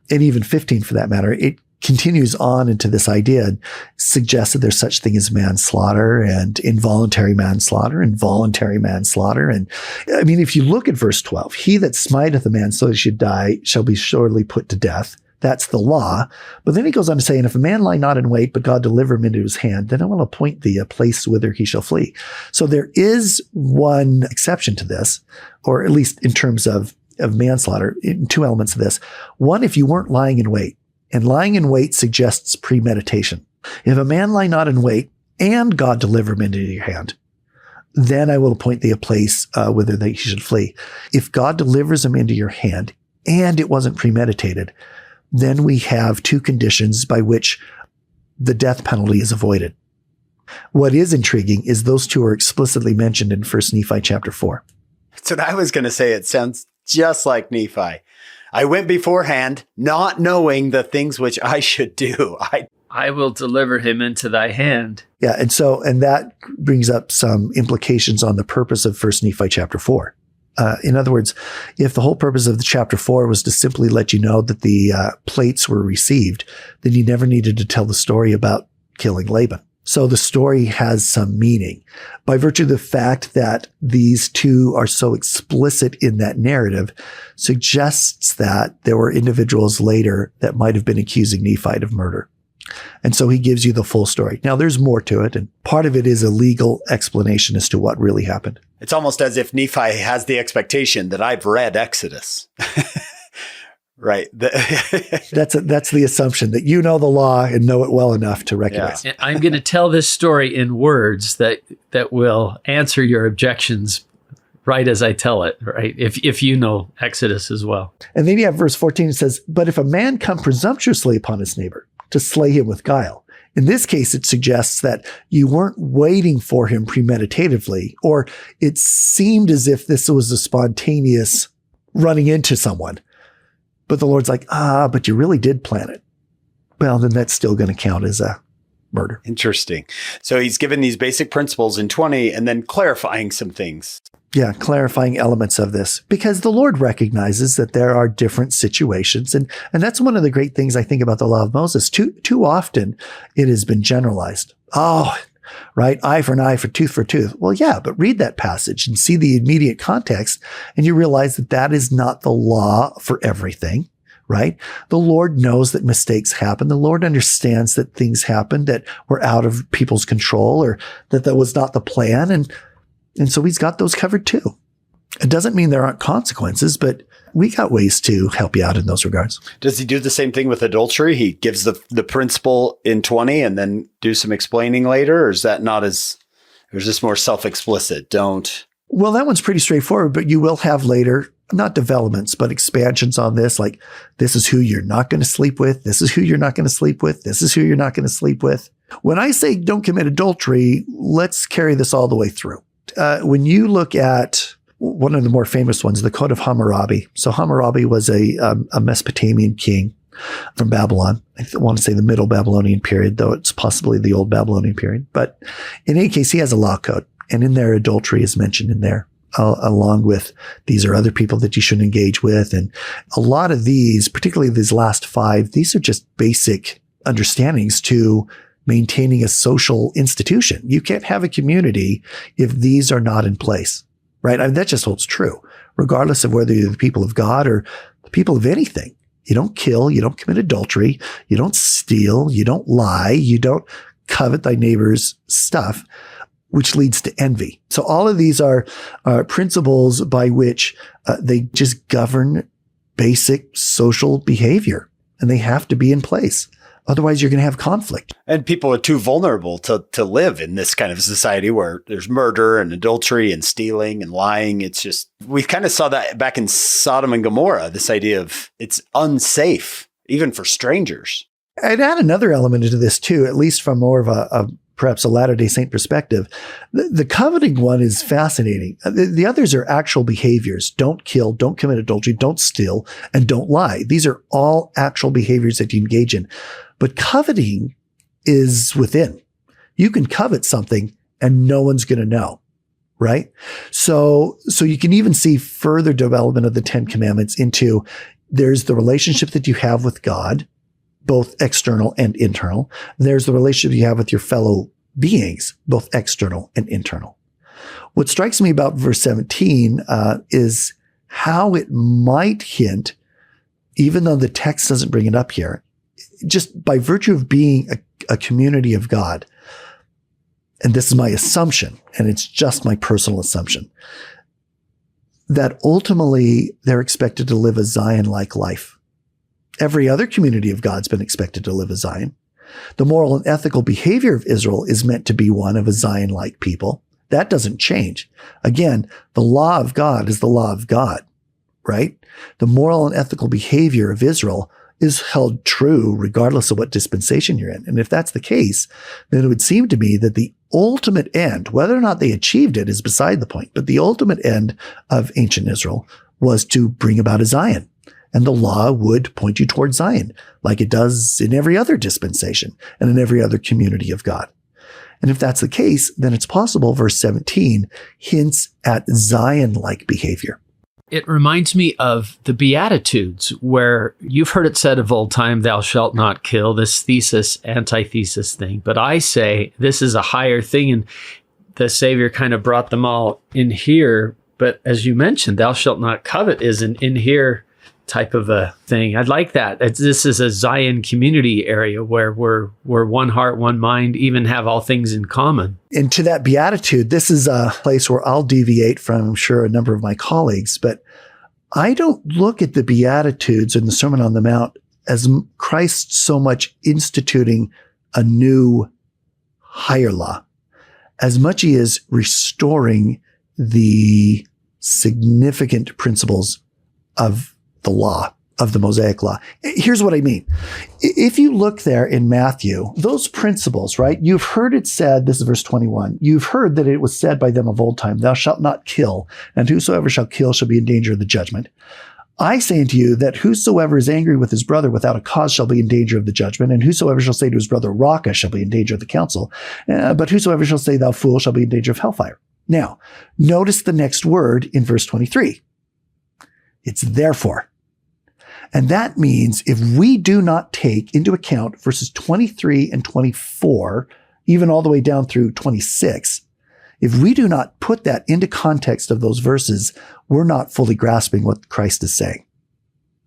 and even 15 for that matter, it continues on into this idea and suggests that there's such thing as manslaughter and involuntary manslaughter and voluntary manslaughter. And I mean, if you look at verse 12, he that smiteth a man so he should die shall be surely put to death. That's the law. But then he goes on to say, and if a man lie not in wait, but God deliver him into his hand, then I will appoint thee a place whither he shall flee. So there is one exception to this, or at least in terms of manslaughter, in two elements of this. One, if you weren't lying in wait. And lying in wait suggests premeditation. If a man lie not in wait and God deliver him into your hand, then I will appoint thee a place whither he should flee. If God delivers him into your hand and it wasn't premeditated, then we have two conditions by which the death penalty is avoided. What is intriguing is those two are explicitly mentioned in First Nephi chapter 4. So I was going to say, it sounds just like Nephi. I went beforehand, not knowing the things which I should do. I will deliver him into thy hand. Yeah, and that brings up some implications on the purpose of First Nephi chapter 4. In other words, if the whole purpose of the chapter 4 was to simply let you know that the plates were received, then you never needed to tell the story about killing Laban. So the story has some meaning. By virtue of the fact that these two are so explicit in that narrative, suggests that there were individuals later that might have been accusing Nephi of murder. And so he gives you the full story. Now, there's more to it, and part of it is a legal explanation as to what really happened. It's almost as if Nephi has the expectation that I've read Exodus. Right. That's the assumption that you know the law and know it well enough to recognize. Yeah. I'm going to tell this story in words that will answer your objections right as I tell it, right? If you know Exodus as well. And then you have verse 14, it says, but if a man come presumptuously upon his neighbor to slay him with guile. In this case, it suggests that you weren't waiting for him premeditatively, or it seemed as if this was a spontaneous running into someone. But the Lord's like, but you really did plan it. Well, then that's still going to count as a murder. Interesting. So he's given these basic principles in 20 and then clarifying some things. Yeah, clarifying elements of this, because the Lord recognizes that there are different situations. And that's one of the great things I think about the law of Moses. Too often it has been generalized. Oh, right? Eye for an eye, for tooth. Well, yeah, but read that passage and see the immediate context, and you realize that that is not the law for everything, right? The Lord knows that mistakes happen. The Lord understands that things happen that were out of people's control, or that was not the plan. And so he's got those covered too. It doesn't mean there aren't consequences, but we got ways to help you out in those regards. Does he do the same thing with adultery? He gives the principle in 20 and then do some explaining later? Or is that not as, or is this more self-explicit? Well, that one's pretty straightforward, but you will have later, not developments, but expansions on this. Like, this is who you're not going to sleep with. This is who you're not going to sleep with. This is who you're not going to sleep with. When I say don't commit adultery, let's carry this all the way through. When you look at one of the more famous ones, the Code of Hammurabi. So Hammurabi was a Mesopotamian king from Babylon. I want to say the Middle Babylonian period, though it's possibly the Old Babylonian period. But in any case, he has a law code. And in there, adultery is mentioned in there, along with these are other people that you shouldn't engage with. And a lot of these, particularly these last 5, these are just basic understandings to maintaining a social institution. You can't have a community if these are not in place. Right? I mean, that just holds true, regardless of whether you're the people of God or the people of anything. You don't kill, you don't commit adultery, you don't steal, you don't lie, you don't covet thy neighbor's stuff, which leads to envy. So all of these are principles by which they just govern basic social behavior, and they have to be in place. Otherwise, you're going to have conflict. And people are too vulnerable to live in this kind of society where there's murder and adultery and stealing and lying. It's just, we kind of saw that back in Sodom and Gomorrah, this idea of it's unsafe, even for strangers. I'd add another element into this too, at least from more of a perhaps a Latter-day Saint perspective. The coveting one is fascinating. The others are actual behaviors. Don't kill, don't commit adultery, don't steal, and don't lie. These are all actual behaviors that you engage in. But coveting is within. You can covet something and no one's going to know, right? So you can even see further development of the 10 Commandments into there's the relationship that you have with God, both external and internal. There's the relationship you have with your fellow beings, both external and internal. What strikes me about verse 17 is how it might hint, even though the text doesn't bring it up here, just by virtue of being a community of God, and this is my assumption, and it's just my personal assumption, that ultimately they're expected to live a Zion-like life. Every other community of God's been expected to live a Zion. The moral and ethical behavior of Israel is meant to be one of a Zion-like people. That doesn't change. Again, the law of God is the law of God, right? The moral and ethical behavior of Israel is held true regardless of what dispensation you're in. And if that's the case, then it would seem to me that the ultimate end, whether or not they achieved it is beside the point, but the ultimate end of ancient Israel was to bring about a Zion. And the law would point you towards Zion, like it does in every other dispensation and in every other community of God. And if that's the case, then it's possible verse 17 hints at Zion-like behavior. It reminds me of the Beatitudes, where you've heard it said of old time, thou shalt not kill, this thesis, antithesis thing. But I say this is a higher thing, and the Savior kind of brought them all in here. But as you mentioned, thou shalt not covet is an in here type of a thing. I'd like that. This is a Zion community area where we're one heart, one mind, even have all things in common. And to that beatitude, this is a place where I'll deviate from, I'm sure, a number of my colleagues, but I don't look at the Beatitudes and the Sermon on the Mount as Christ so much instituting a new higher law, as much as he is restoring the significant principles of the law, of the Mosaic law. Here's what I mean. If you look there in Matthew, those principles, right? You've heard it said, this is verse 21, you've heard that it was said by them of old time, thou shalt not kill, and whosoever shall kill shall be in danger of the judgment. I say unto you that whosoever is angry with his brother without a cause shall be in danger of the judgment, and whosoever shall say to his brother, Raca, shall be in danger of the council. But whosoever shall say, thou fool, shall be in danger of hellfire. Now, notice the next word in verse 23. It's therefore. And that means if we do not take into account verses 23 and 24, even all the way down through 26, if we do not put that into context of those verses, we're not fully grasping what Christ is saying.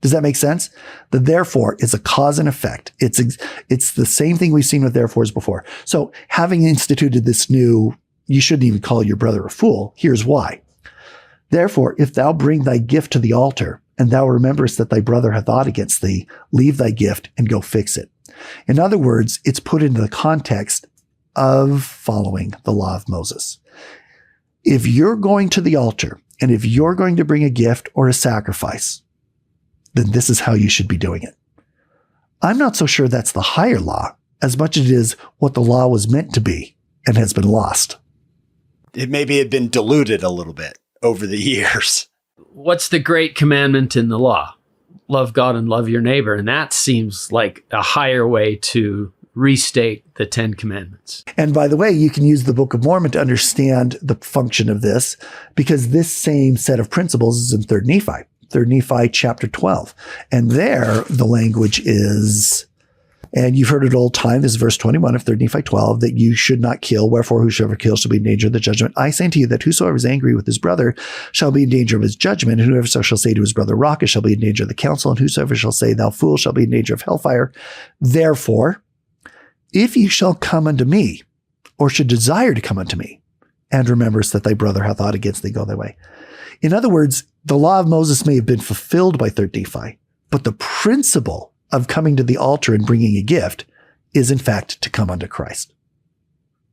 Does that make sense? The therefore is a cause and effect. It's the same thing we've seen with therefores before. So having instituted this new, you shouldn't even call your brother a fool. Here's why. Therefore, if thou bring thy gift to the altar, and thou rememberest that thy brother hath aught against thee, leave thy gift and go fix it. In other words, it's put into the context of following the law of Moses. If you're going to the altar, and if you're going to bring a gift or a sacrifice, then this is how you should be doing it. I'm not so sure that's the higher law, as much as it is what the law was meant to be and has been lost. It maybe had been diluted a little bit over the years. What's the great commandment in the law? Love God and love your neighbor. And that seems like a higher way to restate the 10 Commandments. And by the way, you can use the Book of Mormon to understand the function of this, because this same set of principles is in 3rd Nephi. 3rd Nephi chapter 12. And there the language is, and you've heard it old time, this is verse 21 of 3rd Nephi 12, that you should not kill, wherefore whosoever kills shall be in danger of the judgment. I say unto you that whosoever is angry with his brother shall be in danger of his judgment, and whoever shall say to his brother, Raca, shall be in danger of the council, and whosoever shall say, thou fool, shall be in danger of hellfire. Therefore, if ye shall come unto me, or should desire to come unto me, and rememberest that thy brother hath aught against thee, go thy way. In other words, the law of Moses may have been fulfilled by 3rd Nephi, but the principle of coming to the altar and bringing a gift is in fact to come unto Christ.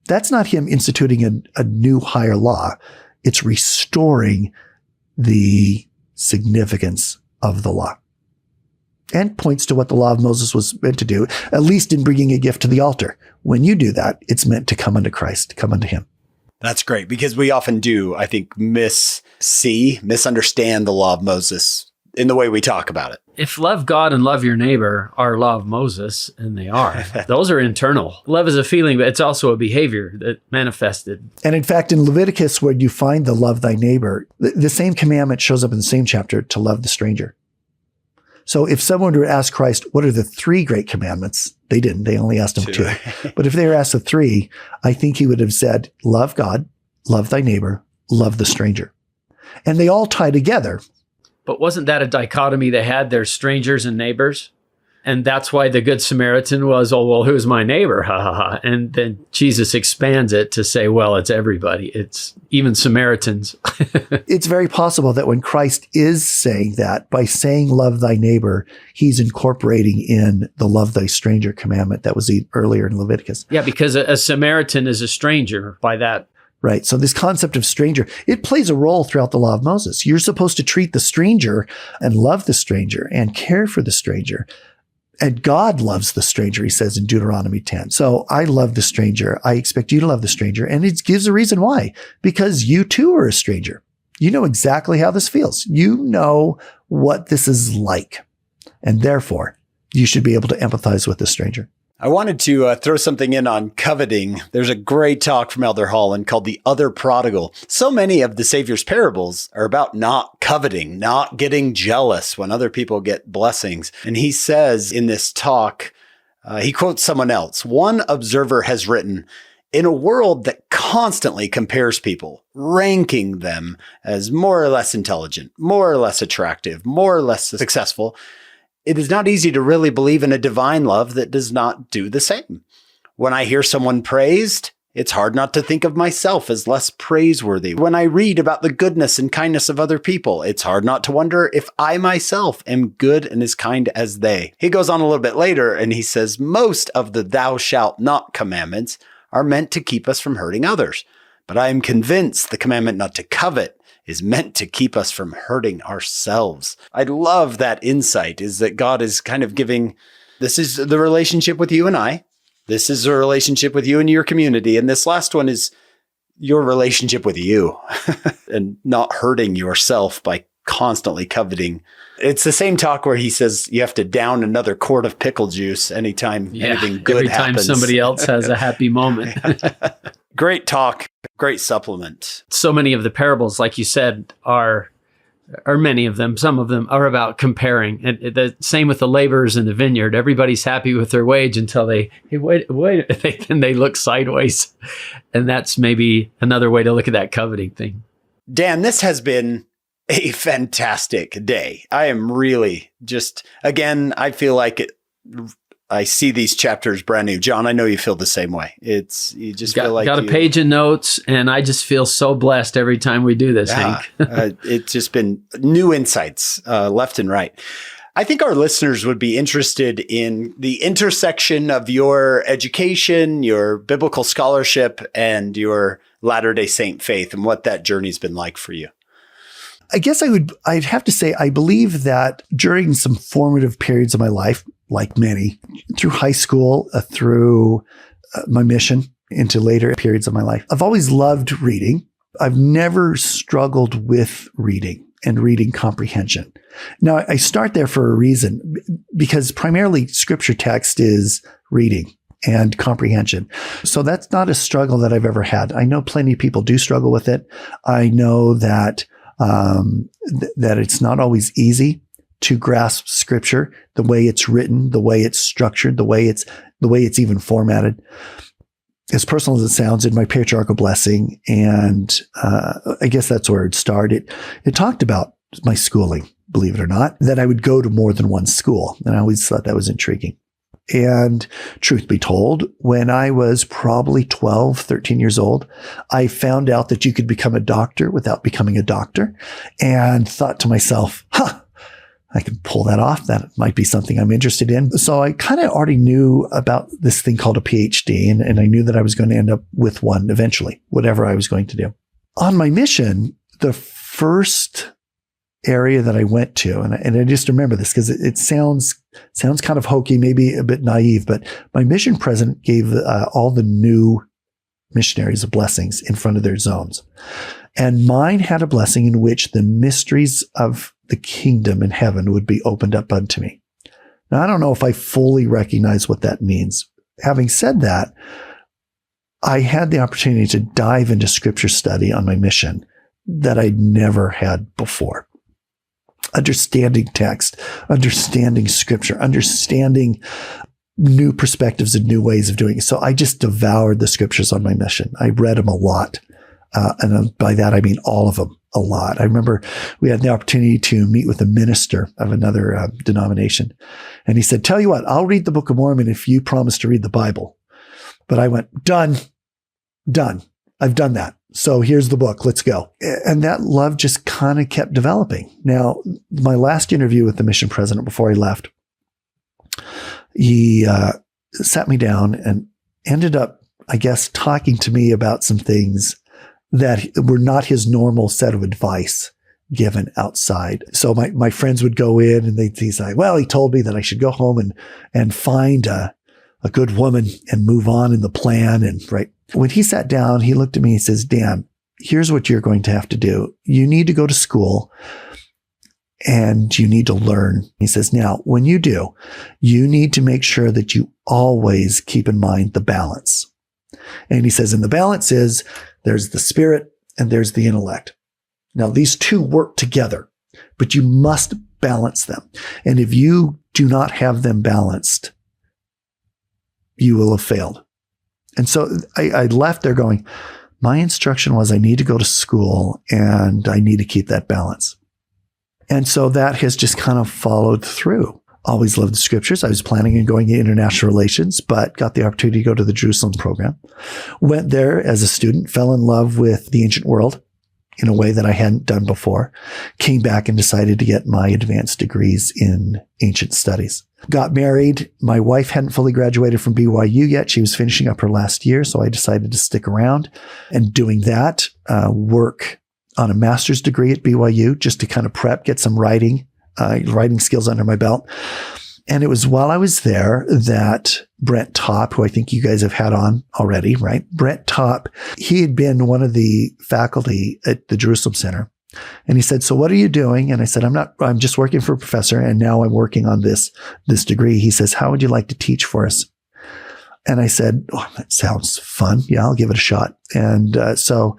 That's not him instituting a new higher law. It's restoring the significance of the law. and points to what the law of Moses was meant to do, at least in bringing a gift to the altar. When you do that, it's meant to come unto Christ, come unto him. That's great, because we often do, I think, misunderstand the law of Moses in the way we talk about it. If love God and love your neighbor are law of Moses, and they are, those are internal. Love is a feeling, but it's also a behavior that manifested. And in fact, in Leviticus, where you find the love thy neighbor, the same commandment shows up in the same chapter, to love the stranger. So if someone were to ask Christ, what are the 3 great commandments? They didn't. They only asked him 2. But if they were asked the 3, I think he would have said, love God, love thy neighbor, love the stranger. And they all tie together. But wasn't that a dichotomy they had? There's strangers and neighbors. And that's why the Good Samaritan was, oh, well, who's my neighbor? Ha, ha, ha. And then Jesus expands it to say, well, it's everybody. It's even Samaritans. It's very possible that when Christ is saying that, by saying love thy neighbor, he's incorporating in the love thy stranger commandment that was earlier in Leviticus. Yeah, because a Samaritan is a stranger by that. Right. So this concept of stranger, it plays a role throughout the law of Moses. You're supposed to treat the stranger and love the stranger and care for the stranger. And God loves the stranger, he says in Deuteronomy 10. So I love the stranger. I expect you to love the stranger. And it gives a reason why. Because you too are a stranger. You know exactly how this feels. You know what this is like. And therefore, you should be able to empathize with the stranger. I wanted to throw something in on coveting. There's a great talk from Elder Holland called The Other Prodigal. So many of the Savior's parables are about not coveting, not getting jealous when other people get blessings. And he says in this talk, he quotes someone else. One observer has written, in a world that constantly compares people, ranking them as more or less intelligent, more or less attractive, more or less successful, it is not easy to really believe in a divine love that does not do the same. When I hear someone praised, it's hard not to think of myself as less praiseworthy. When I read about the goodness and kindness of other people, it's hard not to wonder if I myself am good and as kind as they. He goes on a little bit later and he says, most of the thou shalt not commandments are meant to keep us from hurting others. But I am convinced the commandment not to covet is meant to keep us from hurting ourselves. I love that insight, is that God is kind of giving, this is the relationship with you and I. This is a relationship with you and your community. And this last one is your relationship with you and not hurting yourself by constantly coveting. It's the same talk where he says you have to down another quart of pickle juice anytime anything good happens. Every time somebody else has a happy moment. Great talk. Great supplement. So many of the parables, like you said, are many of them, some of them are about comparing. And the same with the laborers in the vineyard. Everybody's happy with their wage until then they look sideways. And that's maybe another way to look at that coveting thing. Dan, this has been a fantastic day. I am really just, again, I feel like I see these chapters brand new. John, I know you feel the same way. You just feel like got a page of notes, and I just feel so blessed every time we do this, Hank. It's just been new insights left and right. I think our listeners would be interested in the intersection of your education, your biblical scholarship, and your Latter-day Saint faith, and what that journey's been like for you. I guess I'd have to say, I believe that during some formative periods of my life, like many, through high school, through my mission into later periods of my life, I've always loved reading. I've never struggled with reading and reading comprehension. Now, I start there for a reason, because primarily scripture text is reading and comprehension. So that's not a struggle that I've ever had. I know plenty of people do struggle with it. I know that that it's not always easy to grasp scripture, the way it's written, the way it's structured, the way it's even formatted. As personal as it sounds, in my patriarchal blessing, and I guess that's where it started. It talked about my schooling, believe it or not, that I would go to more than one school. And I always thought that was intriguing. And truth be told, when I was probably 12, 13 years old, I found out that you could become a doctor without becoming a doctor, and thought to myself, I can pull that off. That might be something I'm interested in. So I kind of already knew about this thing called a PhD, and I knew that I was going to end up with one eventually, whatever I was going to do. On my mission, the first area that I went to, and I just remember this because it sounds kind of hokey, maybe a bit naive, but my mission president gave all the new missionaries blessings in front of their zones. And mine had a blessing in which the mysteries of the kingdom in heaven would be opened up unto me. Now, I don't know if I fully recognize what that means. Having said that, I had the opportunity to dive into scripture study on my mission that I'd never had before. Understanding text, understanding scripture, understanding new perspectives and new ways of doing it. So I just devoured the scriptures on my mission. I read them a lot. And by that, I mean all of them a lot. I remember we had the opportunity to meet with a minister of another denomination. And he said, tell you what, I'll read the Book of Mormon if you promise to read the Bible. But I went, done. I've done that. So here's the book. Let's go. And that love just kind of kept developing. Now, my last interview with the mission president before I left, he sat me down and ended up, I guess, talking to me about some things that were not his normal set of advice given outside. So my friends would go in and they'd say, well, he told me that I should go home and find a good woman and move on in the plan. And right. When he sat down, he looked at me and says, Dan, here's what you're going to have to do. You need to go to school and you need to learn. He says, now, when you do, you need to make sure that you always keep in mind the balance. And he says, and the balance is there's the spirit and there's the intellect. Now, these two work together, but you must balance them. And if you do not have them balanced, you will have failed. And so I left there going, my instruction was I need to go to school and I need to keep that balance. And so that has just kind of followed through. Always loved the scriptures. I was planning on going to international relations, but got the opportunity to go to the Jerusalem program. Went there as a student, fell in love with the ancient world in a way that I hadn't done before. Came back and decided to get my advanced degrees in ancient studies. Got married. My wife hadn't fully graduated from BYU yet. She was finishing up her last year, so I decided to stick around and doing that, work on a master's degree at BYU just to kind of prep, get some writing skills under my belt. And it was while I was there that Brent Topp, who I think you guys have had on already, right? Brent Topp, he had been one of the faculty at the Jerusalem Center. And he said, so what are you doing? And I said, I'm just working for a professor. And now I'm working on this degree. He says, how would you like to teach for us? And I said, oh, that sounds fun. Yeah, I'll give it a shot. And so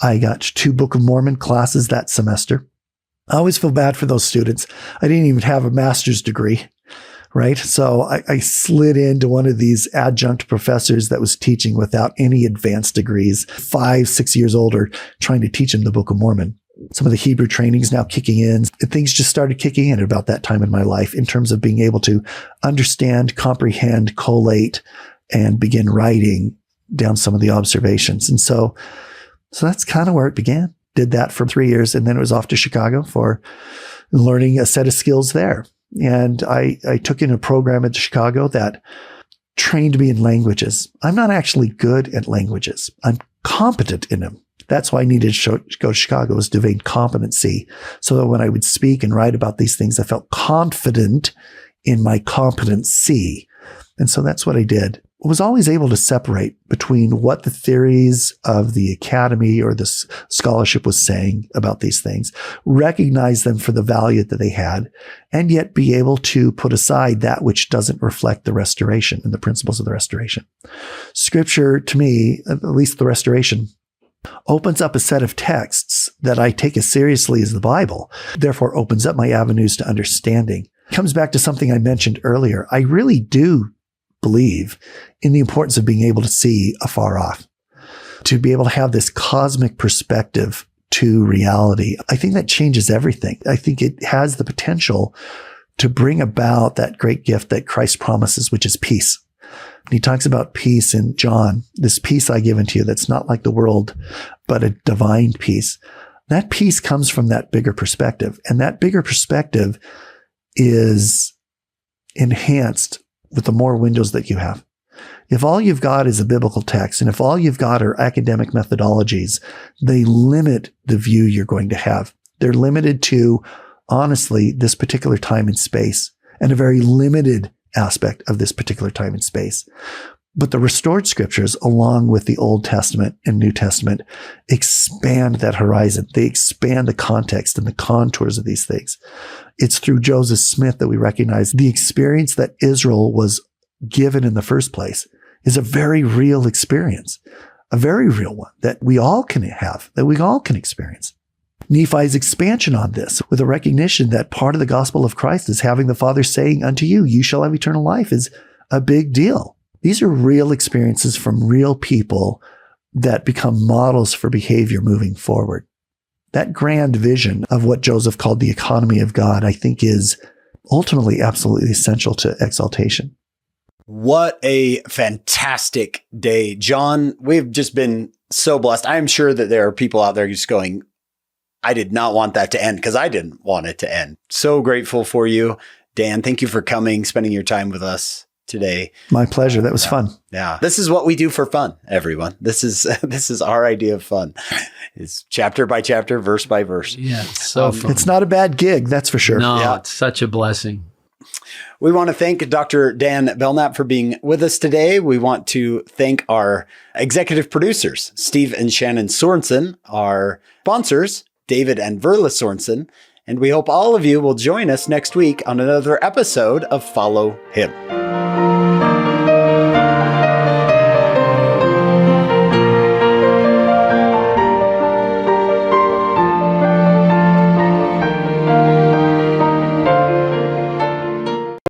I got 2 Book of Mormon classes that semester. I always feel bad for those students. I didn't even have a master's degree, right? So I slid into one of these adjunct professors that was teaching without any advanced degrees, 5-6 years older, trying to teach them the Book of Mormon. Some of the Hebrew trainings now kicking in. Things just started kicking in at about that time in my life in terms of being able to understand, comprehend, collate, and begin writing down some of the observations. And so that's kind of where it began. Did that for 3 years, and then it was off to Chicago for learning a set of skills there. And I took in a program at Chicago that trained me in languages. I'm not actually good at languages. I'm competent in them. That's why I needed to go to Chicago, was to gain competency, so that when I would speak and write about these things, I felt confident in my competency. And so that's what I did. I was always able to separate between what the theories of the academy or the scholarship was saying about these things, recognize them for the value that they had, and yet be able to put aside that which doesn't reflect the restoration and the principles of the restoration. Scripture, to me, at least the restoration, opens up a set of texts that I take as seriously as the Bible, therefore opens up my avenues to understanding. Comes back to something I mentioned earlier. I really do believe in the importance of being able to see afar off, to be able to have this cosmic perspective to reality. I think that changes everything. I think it has the potential to bring about that great gift that Christ promises, which is peace. He talks about peace in John, this peace I give unto you that's not like the world, but a divine peace. That peace comes from that bigger perspective. And that bigger perspective is enhanced with the more windows that you have. If all you've got is a biblical text, and if all you've got are academic methodologies, they limit the view you're going to have. They're limited to, honestly, this particular time and space, and a very limited aspect of this particular time and space. But the restored scriptures, along with the Old Testament and New Testament, expand that horizon. They expand the context and the contours of these things. It's through Joseph Smith that we recognize the experience that Israel was given in the first place is a very real experience, a very real one that we all can have, that we all can experience. Nephi's expansion on this with a recognition that part of the gospel of Christ is having the Father saying unto you, you shall have eternal life, is a big deal. These are real experiences from real people that become models for behavior moving forward. That grand vision of what Joseph called the economy of God, I think, is ultimately absolutely essential to exaltation. What a fantastic day. John, we've just been so blessed. I'm sure that there are people out there just going, I did not want that to end, because I didn't want it to end. So grateful for you. Dan, thank you for coming, spending your time with us today. My pleasure. That was fun. Yeah. This is what we do for fun, everyone. This is our idea of fun. It's chapter by chapter, verse by verse. Yeah, it's so fun. It's not a bad gig, that's for sure. No, Yeah. it's such a blessing. We want to thank Dr. Dan Belnap for being with us today. We want to thank our executive producers, Steve and Shannon Sorensen, our sponsors, David and Verla Sorensen, and we hope all of you will join us next week on another episode of Follow Him.